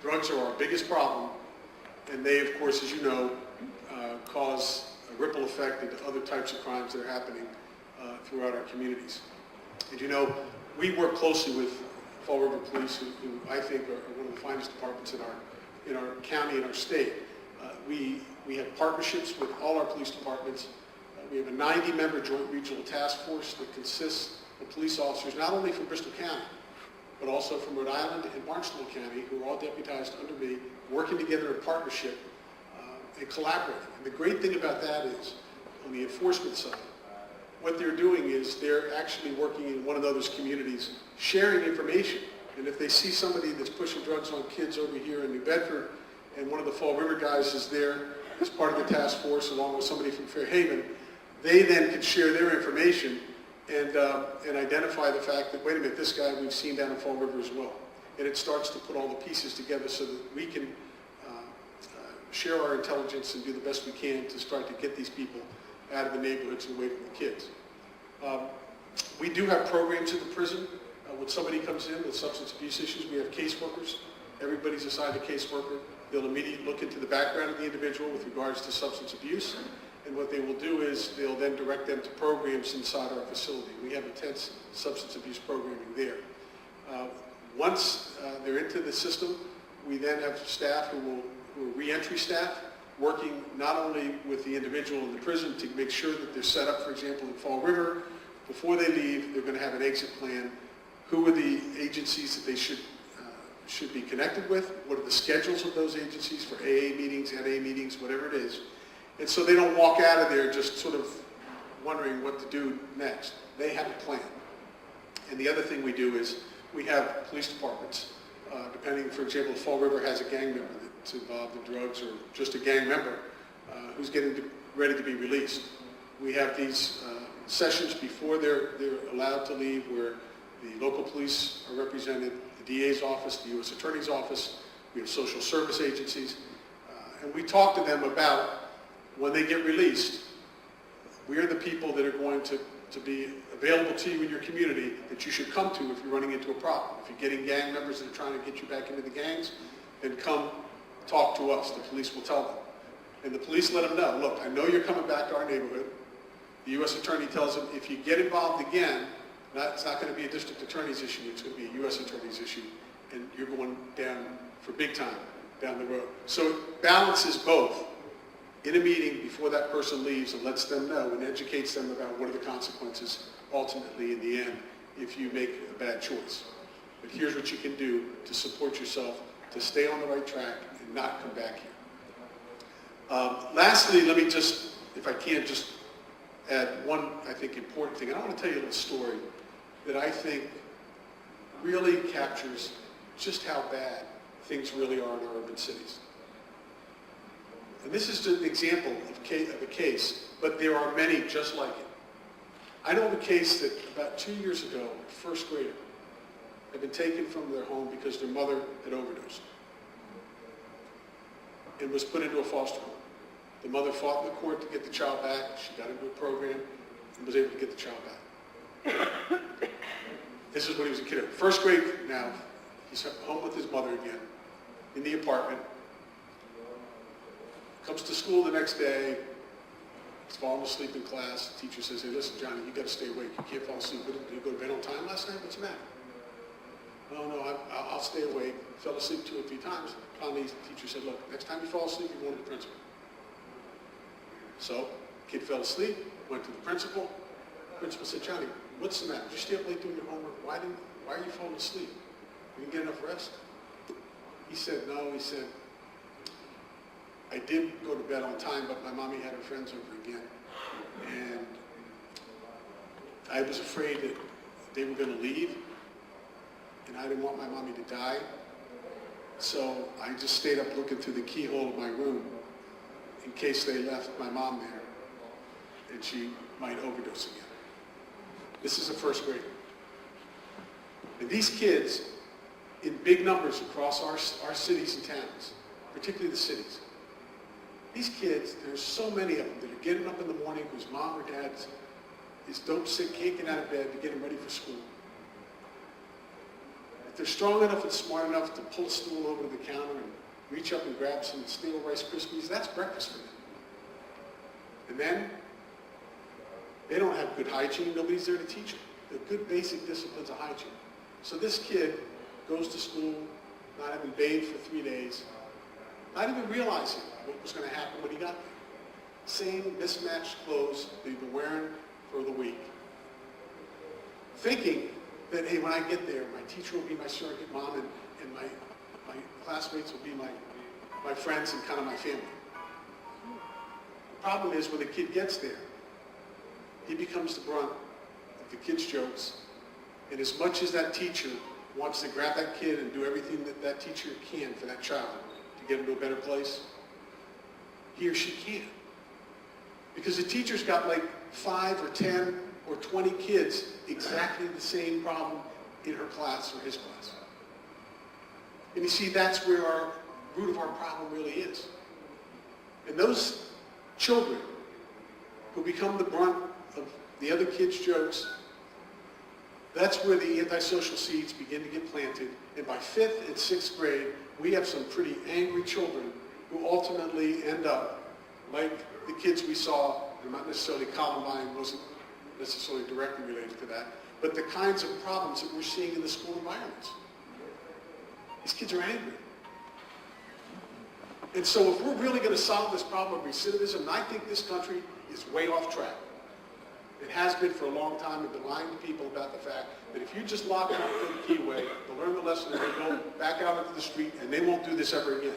Drugs are our biggest problem, and they, of course, as you know, cause a ripple effect into other types of crimes that are happening throughout our communities. And you know, we work closely with Fall River Police, who I think are one of the finest departments in our county and our state. We have partnerships with all our police departments. We have a 90-member joint regional task force that consists of police officers not only from Bristol County, but also from Rhode Island and Barnstable County, who are all deputized under me, working together in partnership and collaborating. And the great thing about that is, on the enforcement side, what they're doing is they're actually working in one another's communities, sharing information. And if they see somebody that's pushing drugs on kids over here in New Bedford, and one of the Fall River guys is there as part of the task force, along with somebody from Fairhaven, they then can share their information and identify the fact that, wait a minute, this guy we've seen down in Fall River as well. And it starts to put all the pieces together so that we can share our intelligence and do the best we can to start to get these people out of the neighborhoods and away from the kids. We do have programs in the prison. When somebody comes in with substance abuse issues, we have caseworkers. Everybody's assigned a caseworker. They'll immediately look into the background of the individual with regards to substance abuse. And what they will do is they'll then direct them to programs inside our facility. We have intense substance abuse programming there. Once they're into the system, we then have staff who are re-entry staff, working not only with the individual in the prison to make sure that they're set up, for example, in Fall River. Before they leave, they're going to have an exit plan. Who are the agencies that they should be connected with? What are the schedules of those agencies for AA meetings, NA meetings, whatever it is? And so they don't walk out of there just sort of wondering what to do next. They have a plan. And the other thing we do is we have police departments. Depending, for example, if Fall River has a gang member that's involved in drugs or just a gang member who's getting ready to be released. We have these sessions before they're allowed to leave where the local police are represented, the DA's office, the U.S. Attorney's office, we have social service agencies, and we talk to them about when they get released, we are the people that are going to be available to you in your community that you should come to if you're running into a problem. If you're getting gang members that are trying to get you back into the gangs, then come talk to us. The police will tell them. And the police let them know, look, I know you're coming back to our neighborhood. The U.S. Attorney tells them, if you get involved again, it's not going to be a district attorney's issue, it's going to be a U.S. Attorney's issue, and you're going down for big time down the road. So it balances both in a meeting before that person leaves and lets them know and educates them about what are the consequences ultimately in the end if you make a bad choice. But here's what you can do to support yourself, to stay on the right track and not come back here. Lastly, let me just, if I can, just add one, I think, important thing. I want to tell you a little story that I think really captures just how bad things really are in our urban cities. And this is just an example of a case, but there are many just like it. I know of a case that about 2 years ago, a first grader had been taken from their home because their mother had overdosed and was put into a foster home. The mother fought in the court to get the child back. She got into a program and was able to get the child back. This is when he was a kid. First grade now, he's home with his mother again in the apartment. Comes to school the next day, he's falling asleep in class. The teacher says, hey, listen, Johnny, you got to stay awake. You can't fall asleep. Did you go to bed on time last night? What's the matter? No, I'll stay awake. Fell asleep 2 or 3 times. Finally, the teacher said, look, next time you fall asleep, you're going to the principal. So, kid fell asleep, went to the principal. Principal said, Johnny, what's the matter? Did you stay up late doing your homework? Why are you falling asleep? You didn't get enough rest? He said, no. He said, I did go to bed on time, but my mommy had her friends over again. And I was afraid that they were going to leave, and I didn't want my mommy to die. So I just stayed up looking through the keyhole of my room in case they left my mom there, and she might overdose again. This is a first grader. And these kids, in big numbers across our cities and towns, particularly the cities, these kids, there's so many of them that are getting up in the morning whose mom or dad is don't sit caking out of bed to get them ready for school. If they're strong enough and smart enough to pull a stool over to the counter and reach up and grab some steel Rice Krispies, that's breakfast for them. And then, they don't have good hygiene. Nobody's there to teach them. The good basic disciplines of hygiene. So this kid goes to school, not having bathed for 3 days, not even realizing what was going to happen when he got there. Same mismatched clothes that he'd been wearing for the week. Thinking that, hey, when I get there, my teacher will be my surrogate mom and my classmates will be my friends and kind of my family. The problem is when the kid gets there, he becomes the brunt of the kid's jokes. And as much as that teacher wants to grab that kid and do everything that that teacher can for that child to get him to a better place, he or she can't. Because the teacher's got like 5 or 10 or 20 kids exactly the same problem in her class or his class. And you see, that's where our root of our problem really is. And those children who become the brunt of the other kids' jokes, that's where the antisocial seeds begin to get planted. And by 5th and 6th grade, we have some pretty angry children who ultimately end up like the kids we saw, and not necessarily Columbine wasn't necessarily directly related to that, but the kinds of problems that we're seeing in the school environments. These kids are angry. And so if we're really going to solve this problem of recidivism, and I think this country is way off track. It has been for a long time, and been lying to people about the fact that if you just lock them up for the keyway, they'll learn the lesson and they go back out into the street and they won't do this ever again.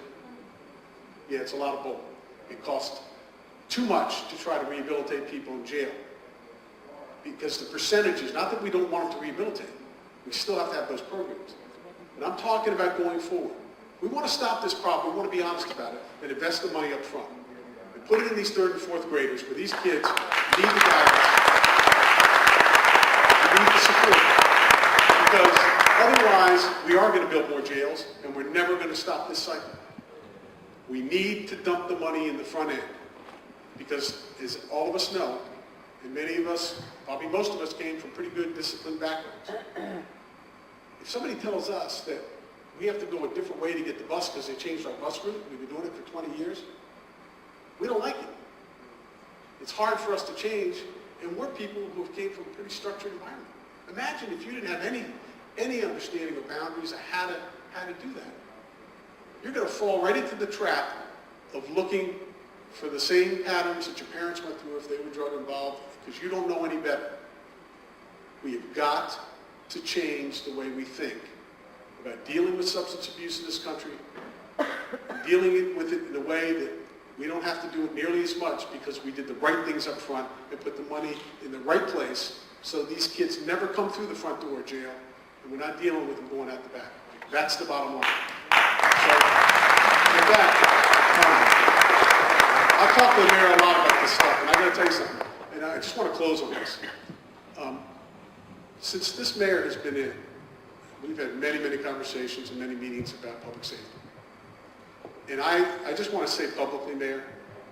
Yeah, it's a lot of bull. It costs too much to try to rehabilitate people in jail. Because the percentages, not that we don't want them to rehabilitate, we still have to have those programs. And I'm talking about going forward. We want to stop this problem, we want to be honest about it, and invest the money up front. And put it in these 3rd and 4th graders where these kids need the guidance, they need the support. Because otherwise, we are going to build more jails, and we're never going to stop this cycle. We need to dump the money in the front end. Because as all of us know, and many of us, probably most of us, came from pretty good disciplined backgrounds. If somebody tells us that we have to go a different way to get the bus because they changed our bus route, we've been doing it for 20 years, we don't like it. It's hard for us to change, and we're people who came from a pretty structured environment. Imagine if you didn't have any understanding of boundaries of how to do that. You're going to fall right into the trap of looking for the same patterns that your parents went through if they were drug involved, because you don't know any better. We have got to change the way we think about dealing with substance abuse in this country, dealing with it in a way that we don't have to do it nearly as much because we did the right things up front and put the money in the right place so these kids never come through the front door of jail and we're not dealing with them going out the back. That's the bottom line. So, with that, I've talked to the mayor a lot about this stuff, and I got to tell you something, and I just want to close on this. Since this mayor has been in, we've had many, many conversations and many meetings about public safety. And I just want to say publicly, Mayor,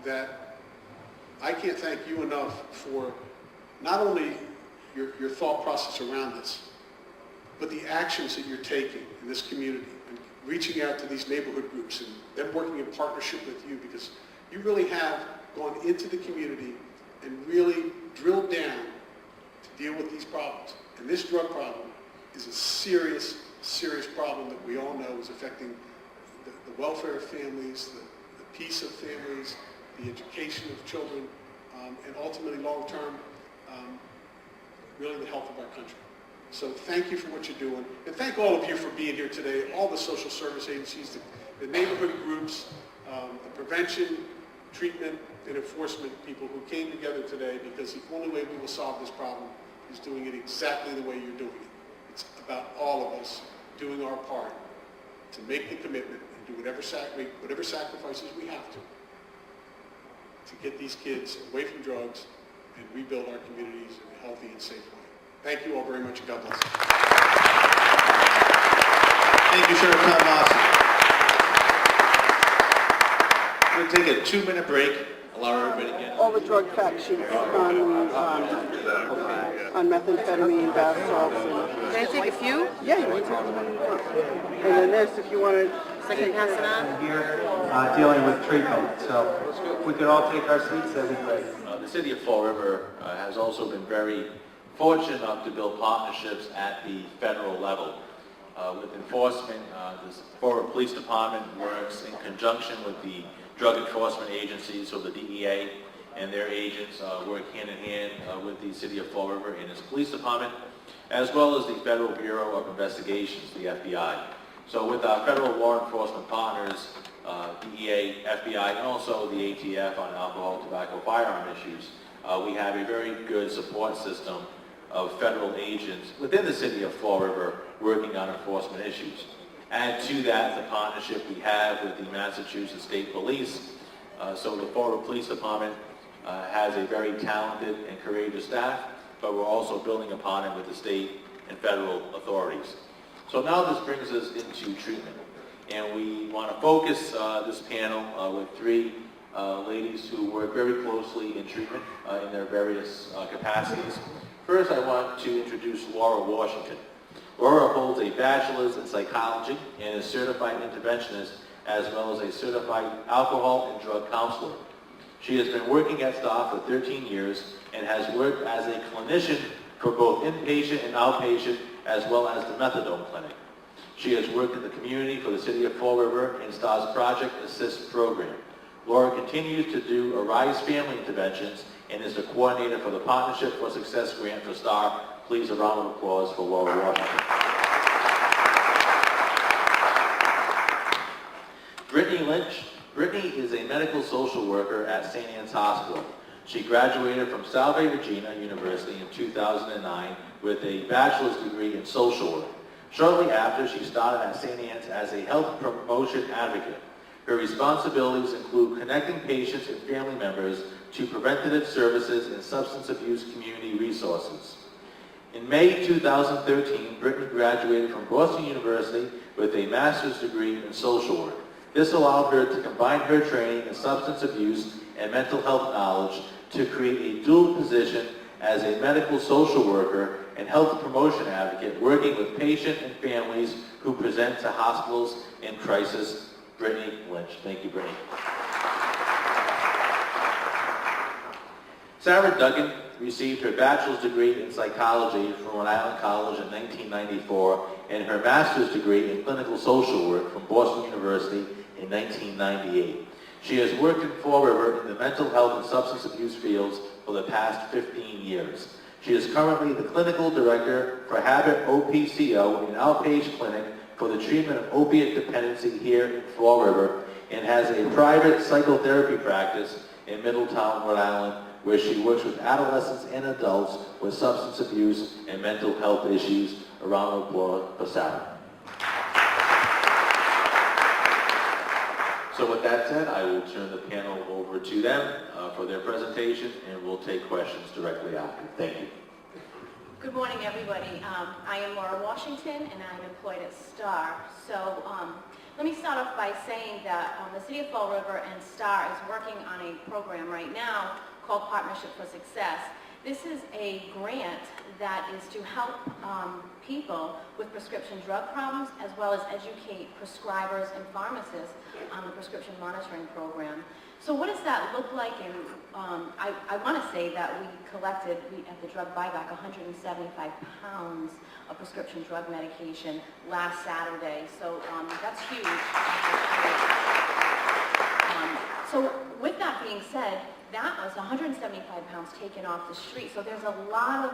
that I can't thank you enough for not only your thought process around this, but the actions that you're taking in this community and reaching out to these neighborhood groups and them working in partnership with you, because you really have gone into the community and really drilled down to deal with these problems. And this drug problem is a serious, serious problem that we all know is affecting the welfare of families, the peace of families, the education of children, and ultimately long-term, really the health of our country. So thank you for what you're doing. And thank all of you for being here today, all the social service agencies, the neighborhood groups, the prevention, treatment, and enforcement people who came together today, because the only way we will solve this problem is doing it exactly the way you're doing it. It's about all of us doing our part to make the commitment and do whatever sacrifices we have to get these kids away from drugs and rebuild our communities in a healthy and safe way. Thank you all very much, and God bless. Thank you, Sheriff Tom Lawson. We're going to take a 2-minute break. allow everybody to get... All the drug fact sheets on methamphetamine, bath salts. Can I take a few? Yeah, you can take as many as you want. And then this, if you want to... So I can pass it on? Here, dealing with treatment, so if we could all take our seats, that'd be great. The city of Fall River has also been very fortunate enough to build partnerships at the federal level. With enforcement, the Fall River Police Department works in conjunction with the drug enforcement agencies, so the DEA and their agents work hand in hand with the city of Fall River and its police department, as well as the Federal Bureau of Investigations, the FBI. So with our federal law enforcement partners, DEA, FBI, and also the ATF on alcohol, tobacco, firearm issues, we have a very good support system of federal agents within the city of Fall River working on enforcement issues. Add to that the partnership we have with the Massachusetts State Police. So the Fall River Police Department has a very talented and courageous staff, but we're also building upon it with the state and federal authorities. So now this brings us into treatment. And we want to focus this panel with three ladies who work very closely in treatment in their various capacities. First, I want to introduce Laura Washington. Laura holds a bachelor's in psychology and is a certified interventionist as well as a certified alcohol and drug counselor. She has been working at STAR for 13 years and has worked as a clinician for both inpatient and outpatient as well as the methadone clinic. She has worked in the community for the City of Fall River and STAR's Project Assist program. Laura continues to do Arise Family Interventions and is the coordinator for the Partnership for Success grant for STAR. Please a round of applause for Laura Washington. Brittany Lynch. Brittany is a medical social worker at St. Anne's Hospital. She graduated from Salve Regina University in 2009 with a bachelor's degree in social work. Shortly after, she started at St. Anne's as a health promotion advocate. Her responsibilities include connecting patients and family members to preventative services and substance abuse community resources. In May 2013, Brittany graduated from Boston University with a master's degree in social work. This allowed her to combine her training in substance abuse and mental health knowledge to create a dual position as a medical social worker and health promotion advocate working with patients and families who present to hospitals in crisis. Brittany Lynch. Thank you, Brittany. Sarah Duggan received her bachelor's degree in psychology from Rhode Island College in 1994 and her master's degree in clinical social work from Boston University in 1998. She has worked in Fall River in the mental health and substance abuse fields for the past 15 years. She is currently the clinical director for Habit OPCO, an outpatient clinic for the treatment of opiate dependency here in Fall River, and has a private psychotherapy practice in Middletown, Rhode Island, where she works with adolescents and adults with substance abuse and mental health issues. A round of applause for Sarah. So with that said, I will turn the panel over to them for their presentation, and we'll take questions directly after. Thank you. Good morning, everybody. I am Laura Washington, and I'm employed at STAR. So let me start off by saying that the City of Fall River and STAR is working on a program right now called Partnership for Success. This is a grant that is to help people with prescription drug problems as well as educate prescribers and pharmacists on the prescription monitoring program. So what does that look like? And I want to say that we collected at the drug buyback 175 pounds of prescription drug medication last Saturday. So that's huge. So with that being said, that was 175 pounds taken off the street. So there's a lot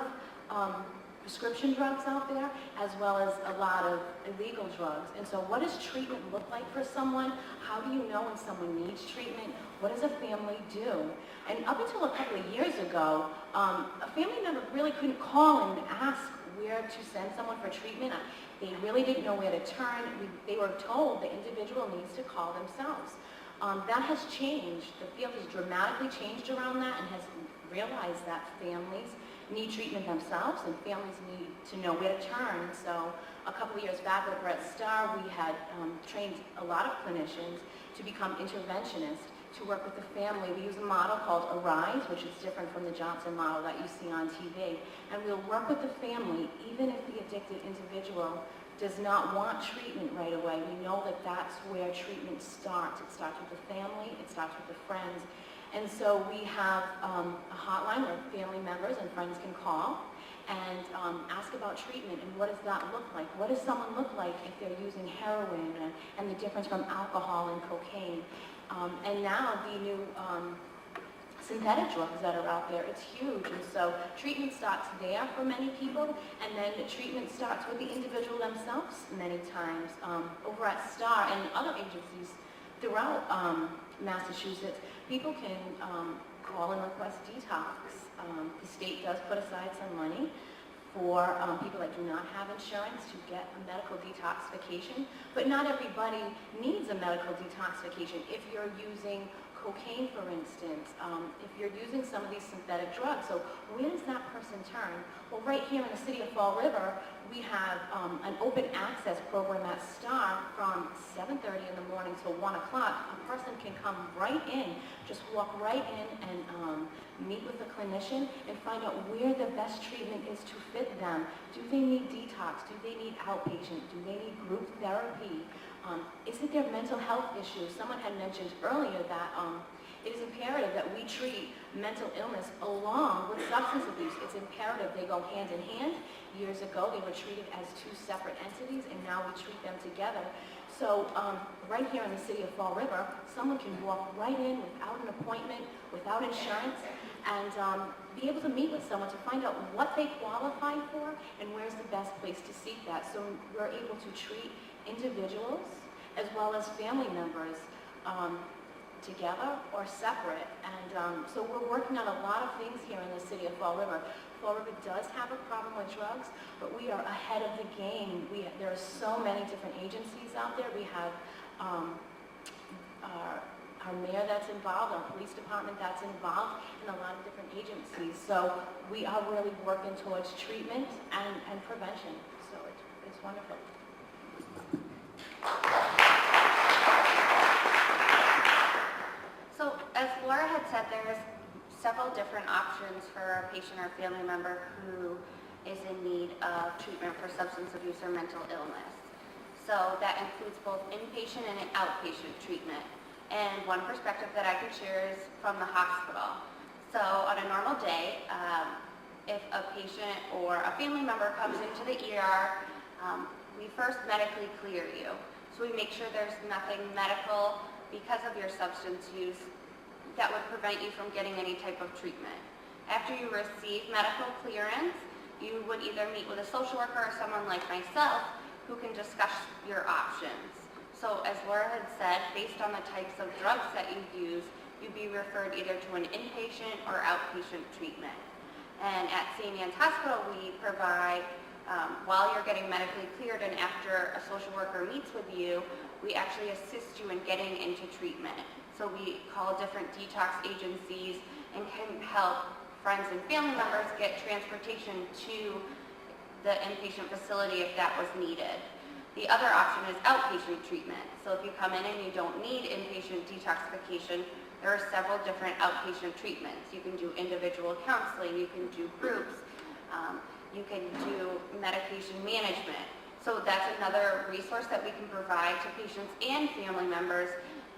of prescription drugs out there, as well as a lot of illegal drugs. And so what does treatment look like for someone? How do you know when someone needs treatment? What does a family do? And up until a couple of years ago, a family member really couldn't call and ask where to send someone for treatment. They really didn't know where to turn. They were told the individual needs to call themselves. That has changed. The field has dramatically changed around that and has realized that families need treatment themselves and families need to know where to turn. So a couple of years back over at STAR, we had trained a lot of clinicians to become interventionists to work with the family. We use a model called Arise, which is different from the Johnson model that you see on TV. And we'll work with the family, even if the addicted individual does not want treatment right away. We know that that's where treatment starts. It starts with the family, it starts with the friends. And so we have a hotline where family members and friends can call and ask about treatment and what does that look like? What does someone look like if they're using heroin and the difference from alcohol and cocaine? And now the new synthetic drugs that are out there, it's huge. And so treatment starts there for many people, and then the treatment starts with the individual themselves many times. Over at STAR and other agencies throughout Massachusetts, people can call and request detox. The state does put aside some money for people that do not have insurance to get a medical detoxification, but not everybody needs a medical detoxification. If you're using cocaine, for instance, if you're using some of these synthetic drugs, so where does that person turn? Well, right here in the city of Fall River, we have an open access program at STAR from 7:30 in the morning till 1 o'clock. A person can come right in, just walk right in and meet with a clinician and find out where the best treatment is to fit them. Do they need detox? Do they need outpatient? Do they need group therapy? Is it their mental health issues? Someone had mentioned earlier that it is imperative that we treat mental illness along with substance abuse. It's imperative they go hand in hand. Years ago, they were treated as two separate entities, and now we treat them together. So right here in the city of Fall River, someone can walk right in without an appointment, without insurance, and be able to meet with someone to find out what they qualify for and where's the best place to seek that. So we're able to treat individuals as well as family members together or separate. And so we're working on a lot of things here in the city of Fall River. Fall River does have a problem with drugs, but we are ahead of the game. There are so many different agencies out there. We have our mayor that's involved, our police department that's involved, and a lot of different agencies. So we are really working towards treatment and prevention. So it's wonderful. So as Laura had said, there's several different options for a patient or family member who is in need of treatment for substance abuse or mental illness. So that includes both inpatient and outpatient treatment. And one perspective that I can share is from the hospital. So on a normal day, if a patient or a family member comes into the ER, we first medically clear you. So we make sure there's nothing medical because of your substance use that would prevent you from getting any type of treatment. After you receive medical clearance, you would either meet with a social worker or someone like myself who can discuss your options. So as Laura had said, based on the types of drugs that you use, you'd be referred either to an inpatient or outpatient treatment. And at St. Anne's Hospital, we provide, while you're getting medically cleared and after a social worker meets with you, we actually assist you in getting into treatment. So we call different detox agencies and can help friends and family members get transportation to the inpatient facility if that was needed. The other option is outpatient treatment. So if you come in and you don't need inpatient detoxification, there are several different outpatient treatments. You can do individual counseling, you can do groups, you can do medication management. So that's another resource that we can provide to patients and family members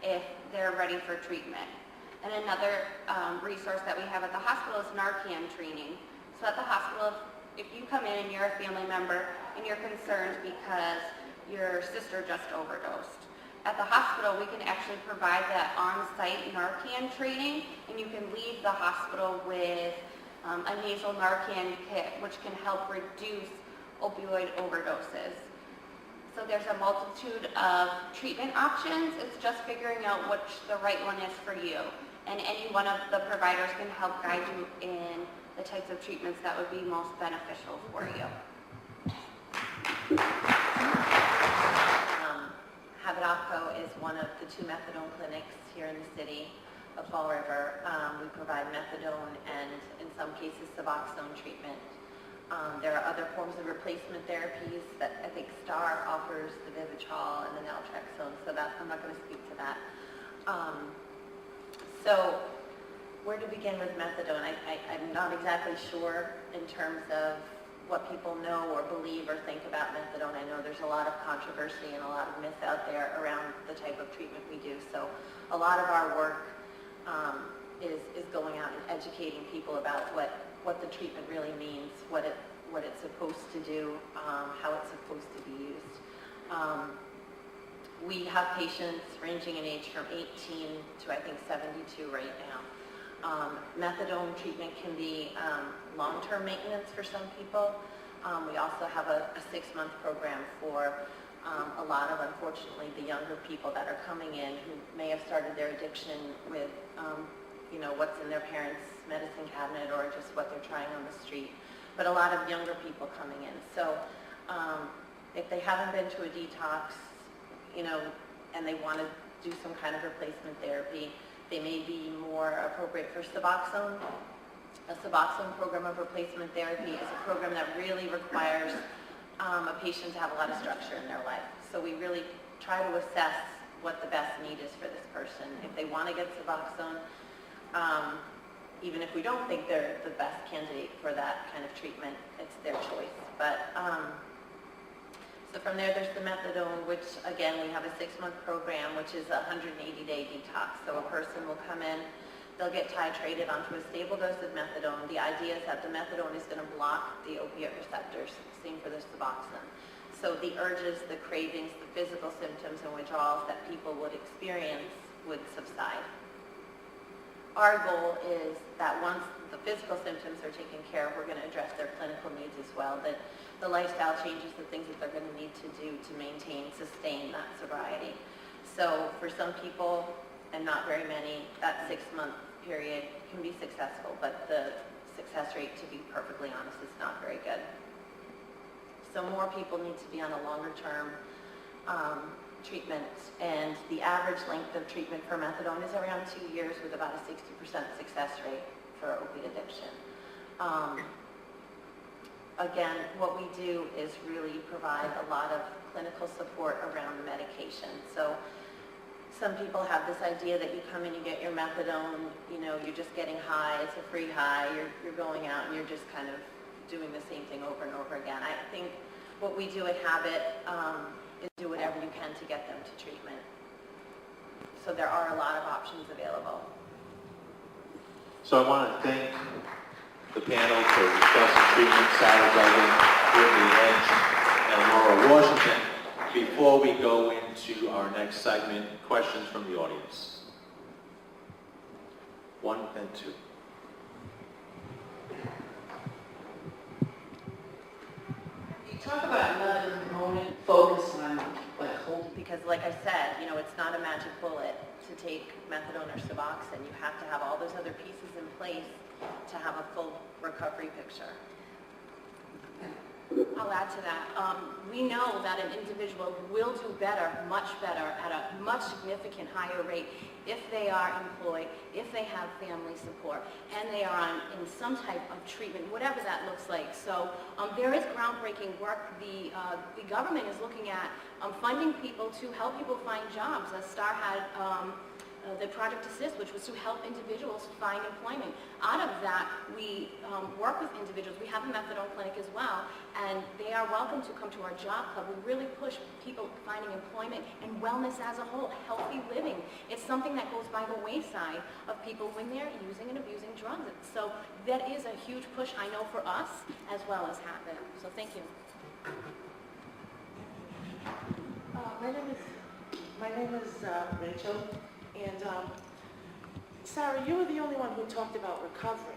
if they're ready for treatment. And another resource that we have at the hospital is Narcan training. So at the hospital, if you come in and you're a family member and you're concerned because your sister just overdosed, at the hospital we can actually provide that on-site Narcan training, and you can leave the hospital with a nasal Narcan kit, which can help reduce opioid overdoses. So there's a multitude of treatment options. It's just figuring out which the right one is for you. And any one of the providers can help guide you in the types of treatments that would be most beneficial for you. OPCO is one of the 2 methadone clinics here in the city of Fall River. We provide methadone and, in some cases, Suboxone treatment. There are other forms of replacement therapies that I think STAR offers, the Vivitrol and the naltrexone, so that I'm not going to speak to that. So where to begin with methadone? I'm not exactly sure in terms of what people know or believe or think about methadone. I know there's a lot of controversy and a lot of myths out there around the type of treatment we do. So a lot of our work is going out and educating people about what the treatment really means, what it's supposed to do, how it's supposed to be used. We have patients ranging in age from 18 to I think 72 right now. Methadone treatment can be long-term maintenance for some people. We also have a 6-month program for a lot of, unfortunately, the younger people that are coming in who may have started their addiction with, what's in their parents' medicine cabinet or just what they're trying on the street. But a lot of younger people coming in. So if they haven't been to a detox, and they want to do some kind of replacement therapy, they may be more appropriate for Suboxone. A Suboxone program of replacement therapy is a program that really requires a patient to have a lot of structure in their life. So we really try to assess what the best need is for this person. If they want to get Suboxone, even if we don't think they're the best candidate for that kind of treatment, it's their choice. But so from there, there's the methadone, which again, we have a 6-month program, which is a 180-day detox. So a person will come in, they'll get titrated onto a stable dose of methadone. The idea is that the methadone is going to block the opiate receptors, same for the Suboxone. So the urges, the cravings, the physical symptoms and withdrawals that people would experience would subside. Our goal is that once the physical symptoms are taken care of, we're going to address their clinical needs as well. That the lifestyle changes, the things that they're going to need to do to maintain, sustain that sobriety. So for some people, and not very many, that 6-month period can be successful, but the success rate, to be perfectly honest, is not very good. So more people need to be on a longer term treatment, and the average length of treatment for methadone is around 2 years with about a 60% success rate for opiate addiction. Again, what we do is really provide a lot of clinical support around the medication. So some people have this idea that you come in, you get your methadone, you're just getting high, it's a free high, you're going out and you're just kind of doing the same thing over and over again. I think what we do at Habit is do whatever you can to get them to treatment. So there are a lot of options available. So I want to thank the panel for discussing treatment, Sarah Duggan, Whitney Edge, and Laura Washington. Before we go into our next segment, questions from the audience. 1 and 2. You talk about another component, focus on because like I said, it's not a magic bullet to take methadone or Suboxone. You have to have all those other pieces in place to have a full recovery picture. I'll add to that. We know that an individual will do better, much better, at a much significant higher rate if they are employed, if they have family support, and they are in some type of treatment, whatever that looks like. So there is groundbreaking work. The government is looking at funding people to help people find jobs. STAR had the Project Assist, which was to help individuals find employment. Out of that, we work with individuals. We have a methadone clinic as well, and they are welcome to come to our job club. We really push people finding employment and wellness as a whole, healthy living. It's something that goes by the wayside of people when they're using and abusing drugs. So that is a huge push, I know, for us as well as Habit. So thank you. My name is Rachel. And Sarah, you were the only one who talked about recovery,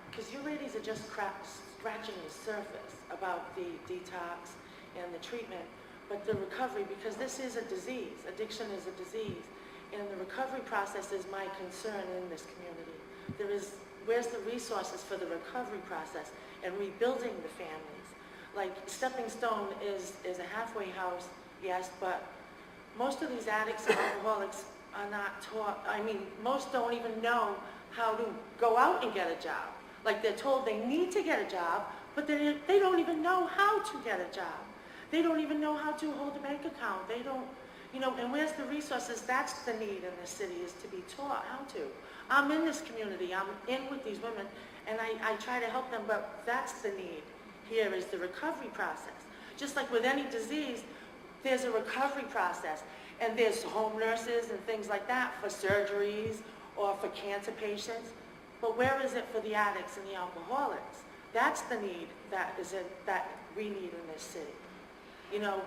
because you ladies are just scratching the surface about the detox and the treatment, but the recovery, because this is a disease, addiction is a disease, and the recovery process is my concern in this community. Where's the resources for the recovery process and rebuilding the families? Like Stepping Stone is a halfway house, yes, but most of these addicts and alcoholics are not taught, most don't even know how to go out and get a job. Like they're told they need to get a job, but they don't even know how to get a job. They don't even know how to hold a bank account. They don't, You know, and where's the resources? That's the need in this city, is to be taught how to. I'm in this community, I'm in with these women, and I try to help them, but that's the need here, is the recovery process. Just like with any disease, there's a recovery process, and there's home nurses and things like that for surgeries or for cancer patients. But where is it for the addicts and the alcoholics? That's the need that we need in this city. You know,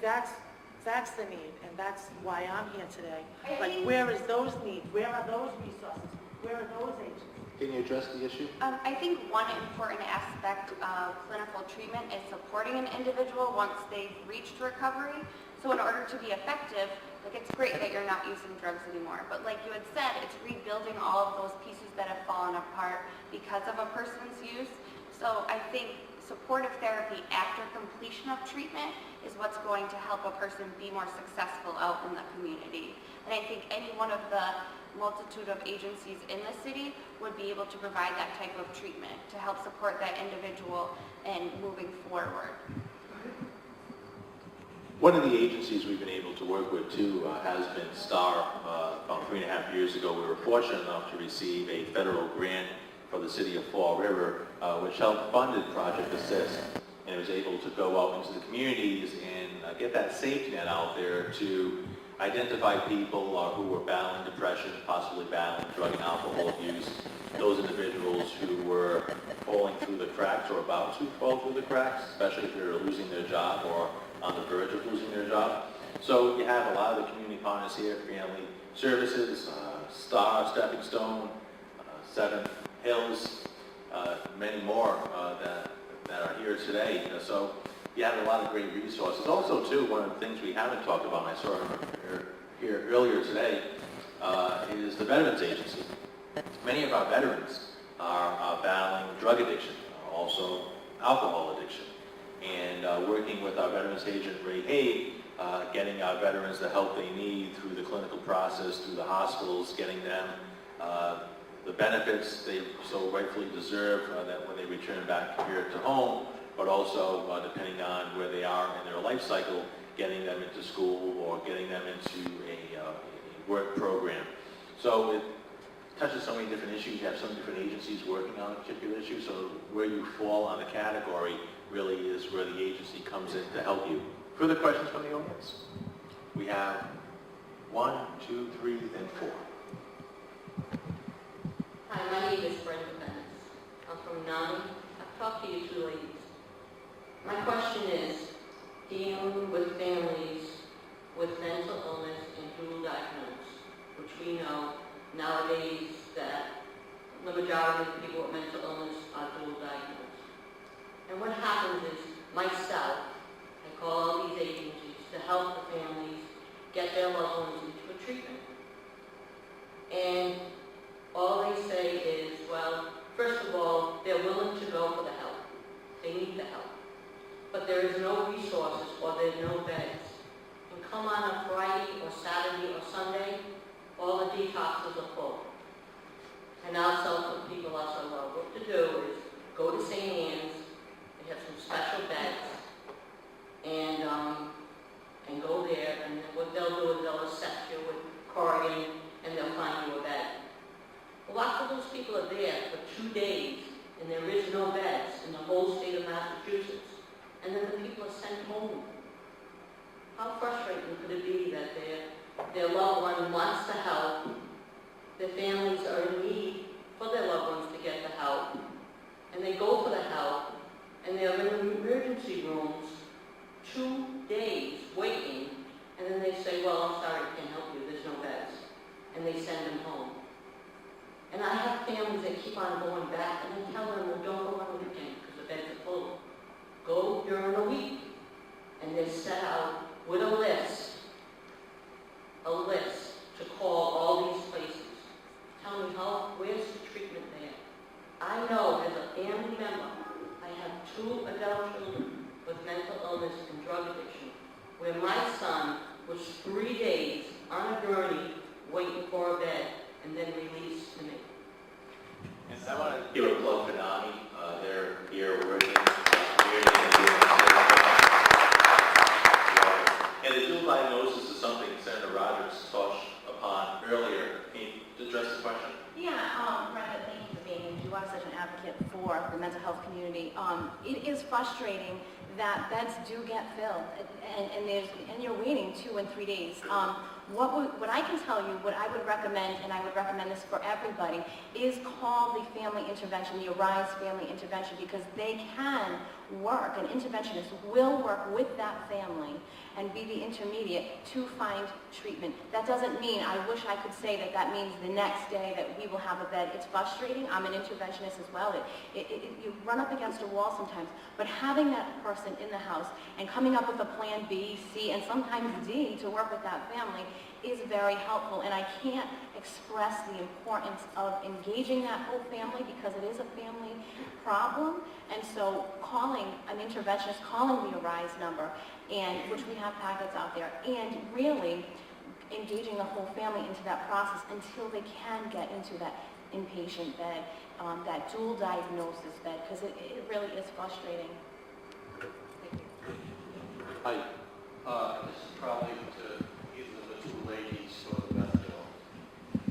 that's the need, and that's why I'm here today. Like, where is those needs? Where are those resources? Where are those agencies? Can you address the issue? I think one important aspect of clinical treatment is supporting an individual once they've reached recovery. So in order to be effective, like, it's great that you're not using drugs anymore, but like you had said, it's rebuilding all of those pieces that have fallen apart because of a person's use. So I think supportive therapy after completion of treatment is what's going to help a person be more successful out in the community. And I think any one of the multitude of agencies in the city would be able to provide that type of treatment to help support that individual in moving forward. One of the agencies we've been able to work with too has been STAR. About 3.5 years ago, we were fortunate enough to receive a federal grant for the city of Fall River, which helped funded Project Assist, and was able to go out into the communities and get that safety net out there to identify people who were battling depression, possibly battling drug and alcohol abuse, those individuals who were falling through the cracks or about to fall through the cracks, especially if they're losing their job or on the verge of losing their job. So you have a lot of the community partners here, Family Services, STAR, Stepping Stone, Seven Hills, many more that are here today. So you have a lot of great resources. Also, too, one of the things we haven't talked about, and I saw here earlier today, is the Veterans Agency. Many of our veterans are battling drug addiction, also alcohol addiction. And working with our veterans agent, Ray Gabe, getting our veterans the help they need through the clinical process, through the hospitals, getting them the benefits they so rightfully deserve that when they return back here to home, but also depending on where they are in their life cycle, getting them into school or getting them into a work program. So it touches so many different issues. You have so many different agencies working on a particular issue, so where you fall on the category really is where the agency comes in to help you. Further questions from the audience? We have 1, 2, 3, and 4. Hi, my name is Brenda Bennett. I'm from Nani. I've talked to you two ladies. My question is, dealing with families with mental illness and dual diagnosis, which we know nowadays that the majority of people with mental illness are dual diagnosed. And what happens is, myself, I call all these agencies to help the families get their loved ones into a treatment. And all they say is, well, first of all, they're willing to go for the help. They need the help. But there is no resources or there's no beds. And come on a Friday or Saturday or Sunday, all the detoxes are full. And I'll tell some people, I'll say, well, what to do is go to St. Anne's, they have some special beds, and go there, and then what they'll do is they'll assess you with Corrigan, and they'll find you a bed. Well, lots of those people are there for 2 days, and there is no beds in the whole state of Massachusetts, and then the people are sent home. How frustrating could it be that their loved one wants to help, their families are in need for their loved ones to get the help, and they go for the help, and they're in the emergency rooms 2 days waiting, and then they say, well, I'm sorry, I can't help you, there's no beds, and they send them home. And I have families that keep on going back, and I tell them, well, don't go on the weekend because the beds are full. Go during the week. And they're set out with a list to call all these places. Tell me, where's the treatment there? I know as a family member, I have 2 adult children with mental illness and drug addiction, where my son was 3 days on a gurney waiting for a bed and then released to me. And I want to give a plug for NAMI. They're here working and the dual diagnosis is something address the question? Yeah, Brenda, thank you for being, you are such an advocate for the mental health community. It is frustrating that beds do get filled, and you're waiting 2 and 3 days. What I can tell you, what I would recommend, and I would recommend this for everybody, is call the family intervention, the Arise Family Intervention, because they can work, an interventionist will work with that family and be the intermediate to find treatment. That doesn't mean, I wish I could say that that means the next day that we will have a bed. It's frustrating. I'm an interventionist as well. You run up against a wall sometimes, but having that person in the house and coming up with a plan B, C, and sometimes D to work with that family is very helpful. And I can't express the importance of engaging that whole family because it is a family problem. And so calling an interventionist, calling the Arise number, and which we have packets out there, and really engaging the whole family into that process until they can get into that inpatient bed, that dual diagnosis bed, because it really is frustrating. Thank you. Hi. This is probably to either the two ladies or the methadone.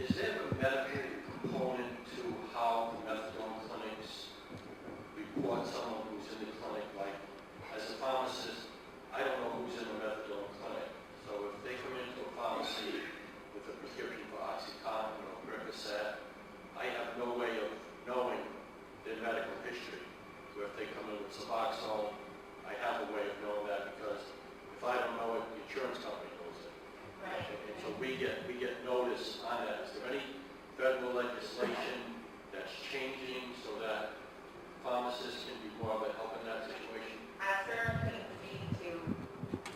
Is there a medical component to how the methadone clinics report someone who's in the clinic? Like, as a pharmacist, I don't know who's in the methadone clinic. So if they come into a pharmacy with a prescription for OxyContin or Percocet, I have no way of knowing their medical history. So if they come in with Suboxone, I have a way of knowing that because if I don't know it, the insurance company knows it. Right. And so we get notice on that. Is there any federal legislation that's changing so that pharmacists can be more of a help in that situation? I certainly can't speak to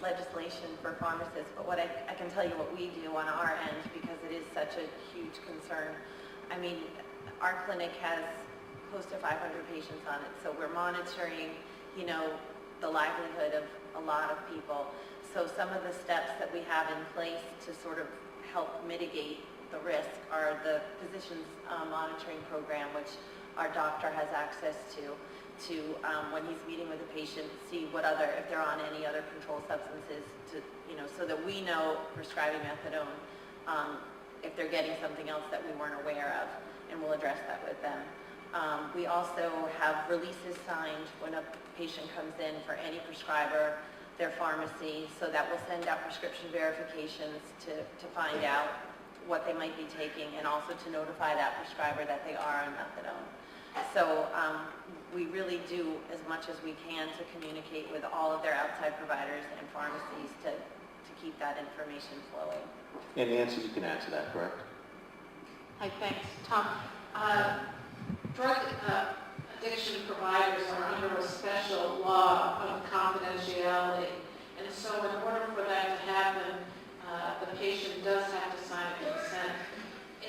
legislation for pharmacists, but what I can tell you what we do on our end, because it is such a huge concern. I mean, our clinic has close to 500 patients on it, so we're monitoring, the livelihood of a lot of people. So some of the steps that we have in place to sort of help mitigate the risk are the physician's monitoring program, which our doctor has access to when he's meeting with a patient, see if they're on any other controlled substances, so that we know prescribing methadone if they're getting something else that we weren't aware of, and we'll address that with them. We also have releases signed when a patient comes in for any prescriber, their pharmacy, so that we'll send out prescription verifications to find out what they might be taking, and also to notify that prescriber that they are on methadone. So we really do as much as we can to communicate with all of their outside providers and pharmacies to keep that information flowing. And Nancy, you can answer that, correct? Hi, thanks. Tom, drug addiction providers are under a special law of confidentiality, and so in order for that to happen, the patient does have to sign a consent.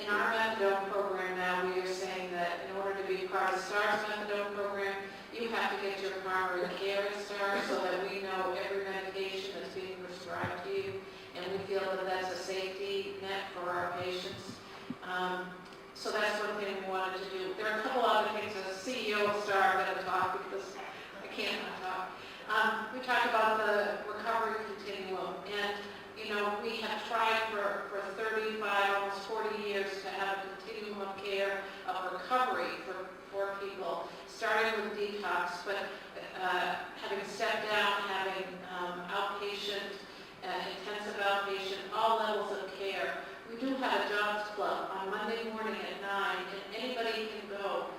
In our methadone program now, we are saying that in order to be part of STAR's methadone program, you have to get your primary care at STAR so that we know every medication that's being prescribed to you, and we feel that that's a safety net for our patients. So that's one thing we wanted to do. There are a couple other things. As CEO of STAR, I'm going to talk because I can't not talk. We talked about the recovery continuum, and we have tried for 35, almost 40 years to have a continuum of care of recovery for people, starting with detox, but having step down, having outpatient, intensive outpatient, all levels of care. We do have a jobs club on Monday morning at 9, and anybody can go.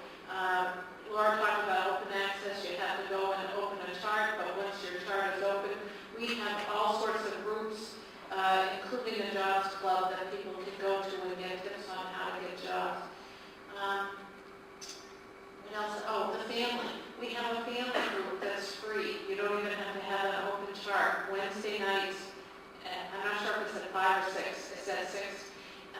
Laura talked about open access. You have to go and open a chart, but once your chart is open, we have all sorts of groups, including the jobs club, that people can go to and get tips on how to get jobs. What else? Oh, the family. We have a family group that's free. You don't even have to have an open chart. Wednesday nights, I'm not sure if it's at 5 or 6. It's at 6.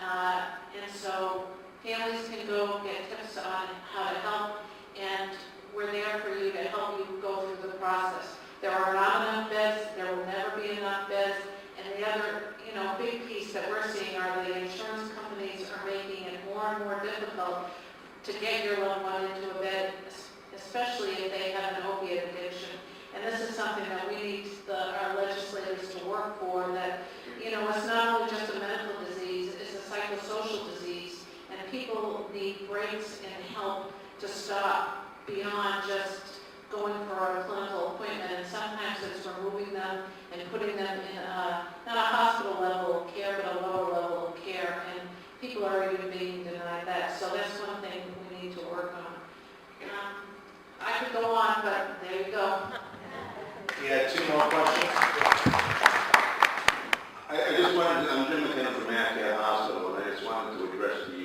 And so families can go get tips on how to help, and we're there for you to help you go through the process. There are not enough beds. There will never be enough beds. And the other, big piece that we're seeing are the insurance companies are making it more and more difficult to get your loved one into a bed, especially if they have an opiate addiction. And this is something that we need our legislators to work for, that, it's not only just a medical disease, it's a psychosocial disease, and people need breaks and help to stop beyond just going for a clinical appointment. And sometimes it's removing them and putting them in not a hospital level of care, but a lower level of care. And people are even being denied that. So that's one thing we need to work on. I could go on, but there you go. Yeah, 2 more questions. I just wanted, I'm Jim McKenna from Mass Hospital, and I just wanted to address the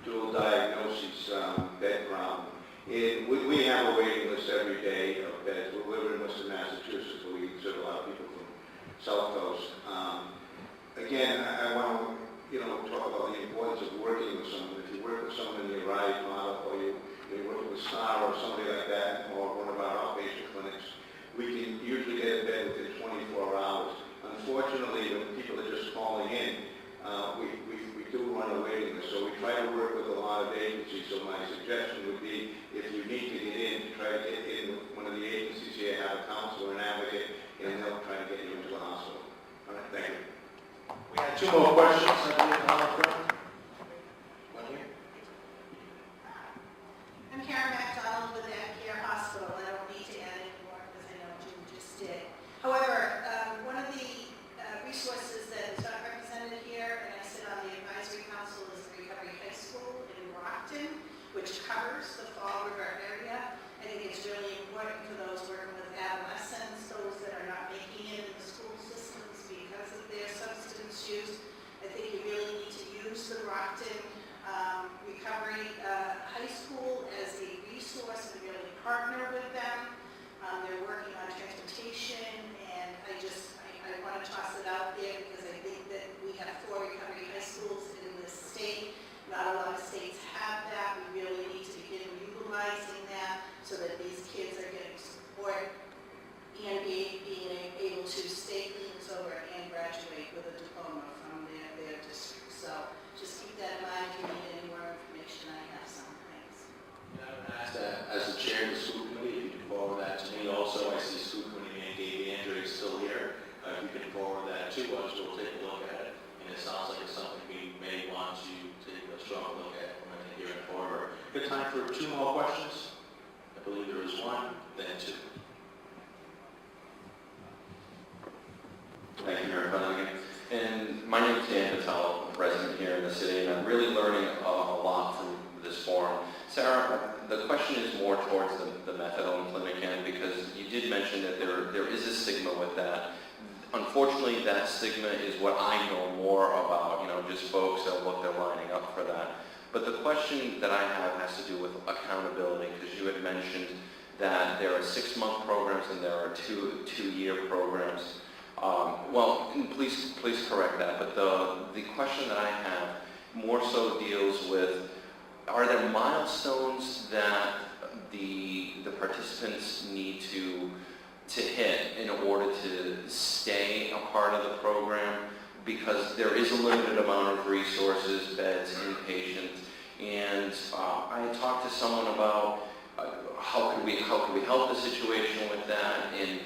dual diagnosis bed problem. We have a waiting list every day of beds. We live in Worcester, Massachusetts, but we serve a lot of people from South Coast. Again, I want to, talk about the importance of working with someone. If you work with someone in your right model, or you're working with STAR or somebody like that, or one of our outpatient clinics, we can usually get a bed within 24 hours. Unfortunately, when people are just calling in, we do run a waiting list. So we try to work with a lot of agencies. So my suggestion would be, if you need to get in, try to get in with one of the agencies here, have a counselor, an advocate, and they'll try to get you into the hospital. All right, thank you. We have 2 more questions. I believe, one here. I'm Karen MacDonald with Vaillancourt Hospital. I don't need to add any more because I know Jim just did. However, one of the resources that is not represented here, and I sit on the advisory council, is the Recovery High School in Brockton, which covers the Fall River area. I think it's really important for those working with adolescents, those that are not making it in the school systems because of their substance use. I think you really need to use the Brockton Recovery High School as a resource and really partner with them. They're working on transportation, and I want to toss it out there because I think that we have 4 recovery high schools in this state. Not a lot of states have that. We really need to begin utilizing that so that these kids are getting support and being able to stay clean and sober and graduate with a diploma from their district. So just keep that in mind. If you need any more information, I have some. Thanks. As the chair of the school committee, if you can forward that to me. Also, I see school committee man Gabe Andrade is still here. If you can forward that to us, we'll take a look at it. And it sounds like it's something we may want to take a strong look at implementing here in Fall River. Good time for 2 more questions. I believe there is 1, then 2. Thank you, Mayor Flanagan. And my name is Dan Patel, resident here in the city, and I'm really learning a lot from this forum. Sarah, the question is more towards the methadone clinic end, because you did mention that there is a stigma with that. Unfortunately, that stigma is what I know more about, just folks that look, they're lining up for that. But the question that I have has to do with accountability, because you had mentioned that there are 6-month programs and there are 2-year programs. Well, please correct that, but the question that I have more so deals with, are there milestones that the participants need to hit in order to stay a part of the program? Because there is a limited amount of resources, beds, inpatients, and I talked to someone about how could we help the situation with that, and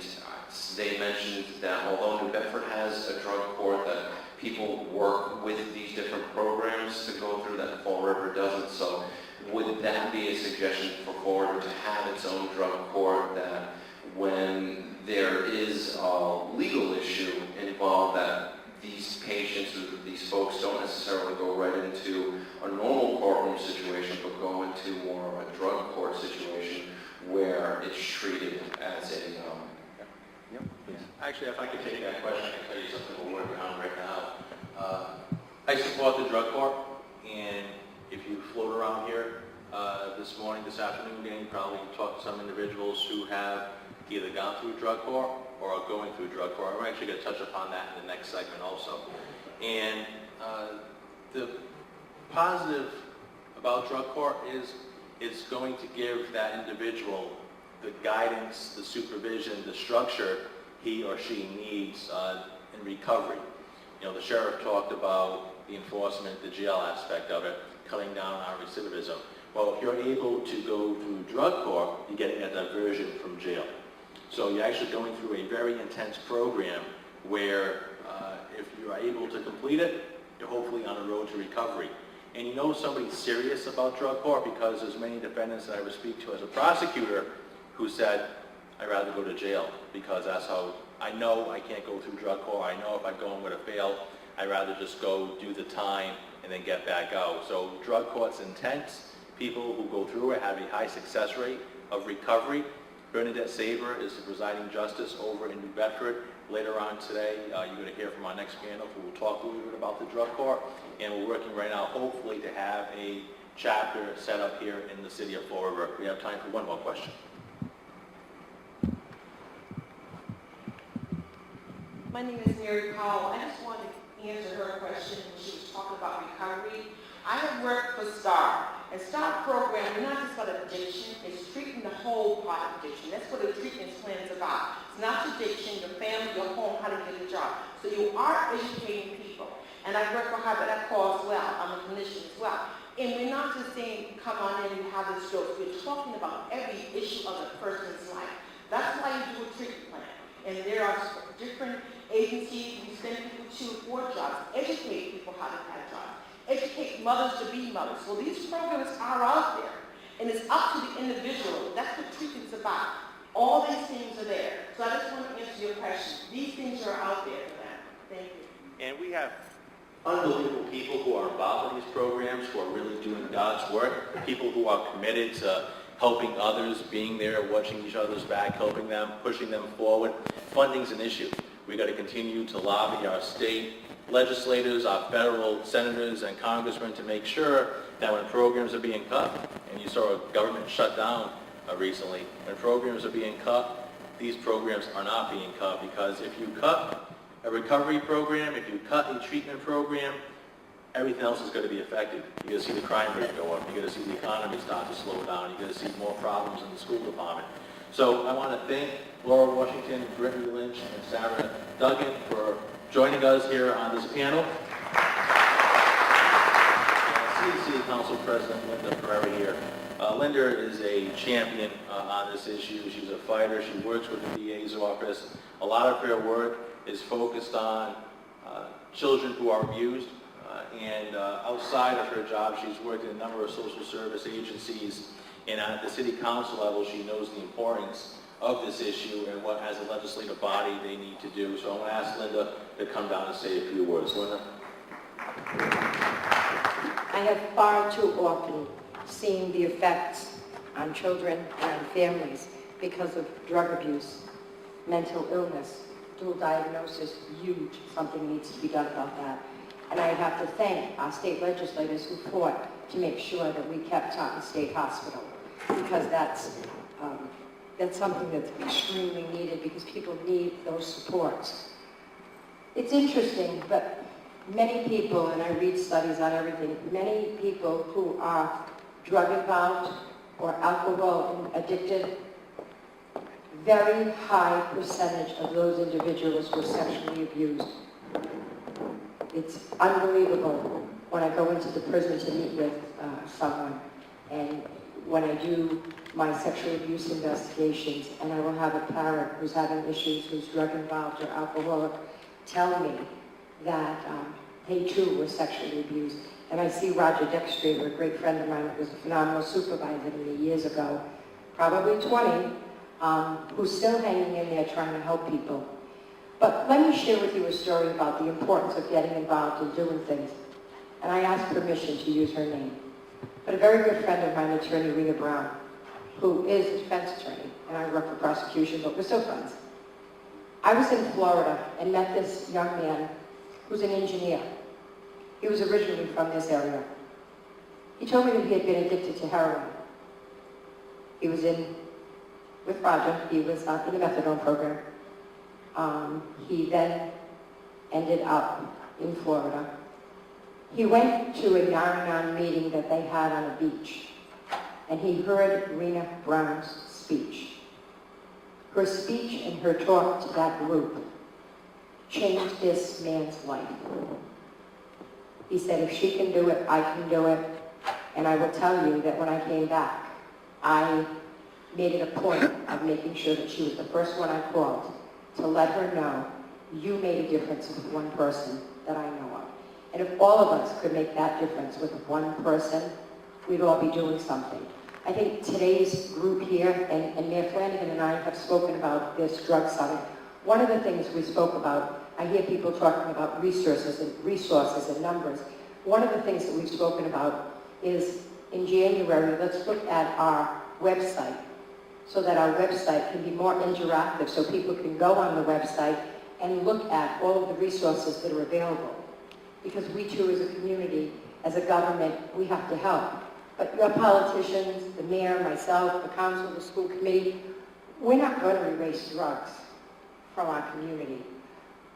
they mentioned that although New Bedford has a drug court, that people work with these different programs to go through, that Fall River doesn't. So would that be a suggestion for Fall River to have its own drug court, that when there is a legal issue involved, that these patients, these folks don't necessarily go right into a normal courtroom situation, but go into more of a drug court situation where it's treated as a... Actually, if I could take that question, I can tell you something we're working on right now. I support the drug court, and if you float around here this afternoon, Dan, you probably talked to some individuals who have either gone through drug court or are going through drug court. I'm actually going to touch upon that in the next segment also. And the positive about drug court is it's going to give that individual the guidance, the supervision, the structure he or she needs in recovery. The sheriff talked about the enforcement, the jail aspect of it, cutting down on recidivism. Well, if you're able to go through drug court, you're getting a diversion from jail. So you're actually going through a very intense program where if you are able to complete it, you're hopefully on the road to recovery. And you know somebody's serious about drug court because there's many defendants that I would speak to as a prosecutor who said, I'd rather go to jail because that's how I know I can't go through drug court. I know if I go, I'm going to fail. I'd rather just go do the time and then get back out. So drug court's intense. People who go through it have a high success rate of recovery. Bernadette Saber is the presiding justice over in New Bedford. Later on today, you're going to hear from our next panel who will talk a little bit about the drug court. And we're working right now, hopefully, to have a chapter set up here in the city of Fall River. We have time for one more question. My name is Mary Carole. I just wanted to answer her question when she was talking about recovery. I have worked for STAR. And STAR program, we're not just about addiction, it's treating the whole part of addiction. That's what a treatment plan is about. It's not addiction, your family, your home, how to get a job. So you are educating people. And I work for Harvard at Paul as well. I'm a clinician as well. And we're not just saying, come on in and have this joke. We're talking about every issue of a person's life. That's why you do a treatment plan. And there are different agencies, we send people to for jobs, educate people how to have jobs, educate mothers to be mothers. So these programs are out there, and it's up to the individual. That's what treatment's about. All these things are there. So I just want to answer your question. These things are out there for them. Thank you. And we have unbelievable people who are involved in these programs, who are really doing God's work, people who are committed to helping others, being there, watching each other's back, helping them, pushing them forward. Funding's an issue. We've got to continue to lobby our state legislators, our federal senators and congressmen to make sure that when programs are being cut, and you saw a government shut down recently, when programs are being cut, these programs are not being cut, because if you cut a recovery program, if you cut a treatment program, everything else is going to be affected. You're going to see the crime rate go up. You're going to see the economy start to slow down. You're going to see more problems in the school department. So I want to thank Laura Washington, Brittany Lynch, and Sarah Duggan for joining us here on this panel. City Council President Linda Pereira here. Linda is a champion on this issue. She's a fighter. She works with the DA's office. A lot of her work is focused on children who are abused. And outside of her job, she's worked in a number of social service agencies. And at the city council level, she knows the importance of this issue and what, as a legislative body, they need to do. So I'm going to ask Linda to come down and say a few words. Linda? I have far too often seen the effects on children and on families because of drug abuse, mental illness, dual diagnosis, huge. Something needs to be done about that. And I have to thank our state legislators who fought to make sure that we kept Taunton State Hospital, because that's something that's extremely needed, because people need those supports. It's interesting, but many people, and I read studies on everything, many people who are drug involved or alcohol addicted, very high percentage of those individuals were sexually abused. It's unbelievable when I go into the prison to meet with someone, and when I do my sexual abuse investigations, and I will have a parent who's having issues, who's drug involved or alcoholic, tell me that they too were sexually abused. And I see Roger Dexter, a great friend of mine that was a phenomenal supervisor to me years ago, probably 20, who's still hanging in there trying to help people. But let me share with you a story about the importance of getting involved and doing things. And I asked permission to use her name. But a very good friend of mine, Attorney Rena Brown, who is a defense attorney, and I work for prosecution, but we're still friends. I was in Florida and met this young man who's an engineer. He was originally from this area. He told me that he had been addicted to heroin. He was with Roger, he was in the methadone program. He then ended up in Florida. He went to a Naranan meeting that they had on a beach, and he heard Rena Brown's speech. Her speech and her talk to that group changed this man's life. He said, if she can do it, I can do it. And I will tell you that when I came back, I made it a point of making sure that she was the first one I called to let her know, you made a difference with one person that I know of. And if all of us could make that difference with one person, we'd all be doing something. I think today's group here, and Mayor Flanagan and I have spoken about this drug summit. One of the things we spoke about, I hear people talking about resources and numbers. One of the things that we've spoken about is in January, let's look at our website so that our website can be more interactive so people can go on the website and look at all of the resources that are available. Because we too as a community, as a government, we have to help. But your politicians, the mayor, myself, the council, the school committee, we're not going to erase drugs from our community.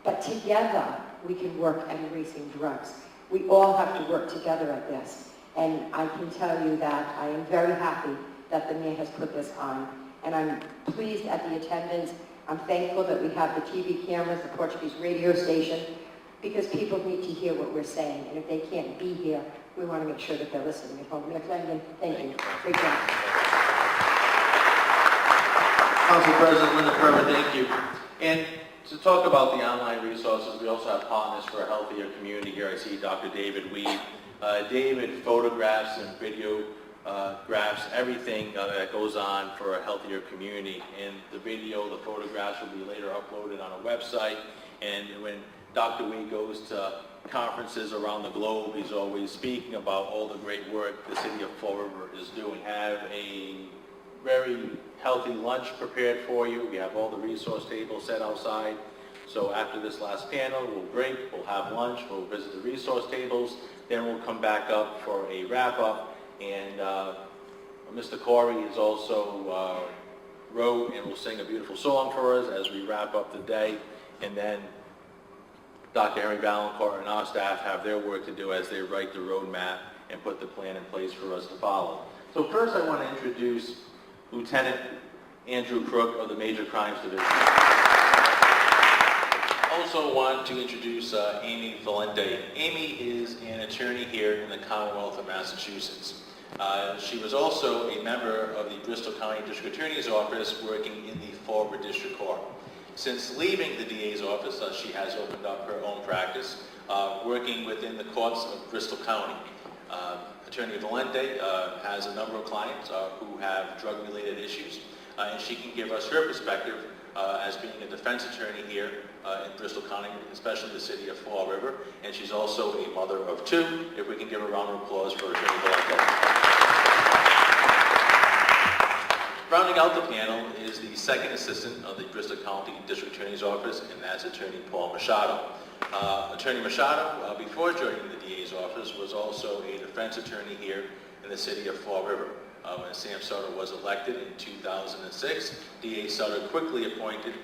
But together, we can work at erasing drugs. We all have to work together at this. And I can tell you that I am very happy that the mayor has put this on. And I'm pleased at the attendance. I'm thankful that we have the TV cameras, the Portuguese radio station, because people need to hear what we're saying. And if they can't be here, we want to make sure that they're listening at home. Mayor Flanagan, thank you. Great job. Council President Linda Pereira, thank you. And to talk about the online resources, we also have Partners for a Healthier Community here. I see Dr. David Weed. David photographs and video graphs everything that goes on for a healthier community. And the video, the photographs will be later uploaded on a website. And when Dr. Weed goes to conferences around the globe, he's always speaking about all the great work the city of Fall River is doing. Have a very healthy lunch prepared for you. We have all the resource tables set outside. So after this last panel, we'll break, we'll have lunch, we'll visit the resource tables, then we'll come back up for a wrap-up. And Mr. Corey is also wrote and will sing a beautiful song for us as we wrap up the day. And then Dr. Henry Vaillancourt and our staff have their work to do as they write the roadmap and put the plan in place for us to follow. So first I want to introduce Lieutenant Andrew Crook of the Major Crimes Division. Also want to introduce Amy Valente. Amy is an attorney here in the Commonwealth of Massachusetts. She was also a member of the Bristol County District Attorney's Office working in the Fall River District Court. Since leaving the DA's office, she has opened up her own practice, working within the courts of Bristol County. Attorney Valente has a number of clients who have drug-related issues, and she can give us her perspective as being a defense attorney here in Bristol County, especially the city of Fall River, and she's also a mother of two. If we can give a round of applause for Attorney Valente. Rounding out the panel is the second assistant of the Bristol County District Attorney's Office, and that's Attorney Paul Machado. Attorney Machado, before joining the DA's office, was also a defense attorney here in the city of Fall River. When Sam Sutter was elected in 2006, DA Sutter quickly appointed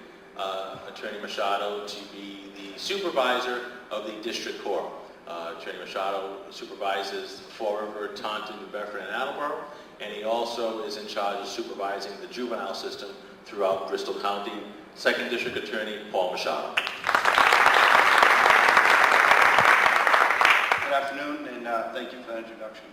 Attorney Machado to be the supervisor of the district court. Attorney Machado supervises Fall River, Taunton, New Bedford, and Attleboro, and he also is in charge of supervising the juvenile system throughout Bristol County. Second District Attorney Paul Machado. Good afternoon, and thank you for the introduction.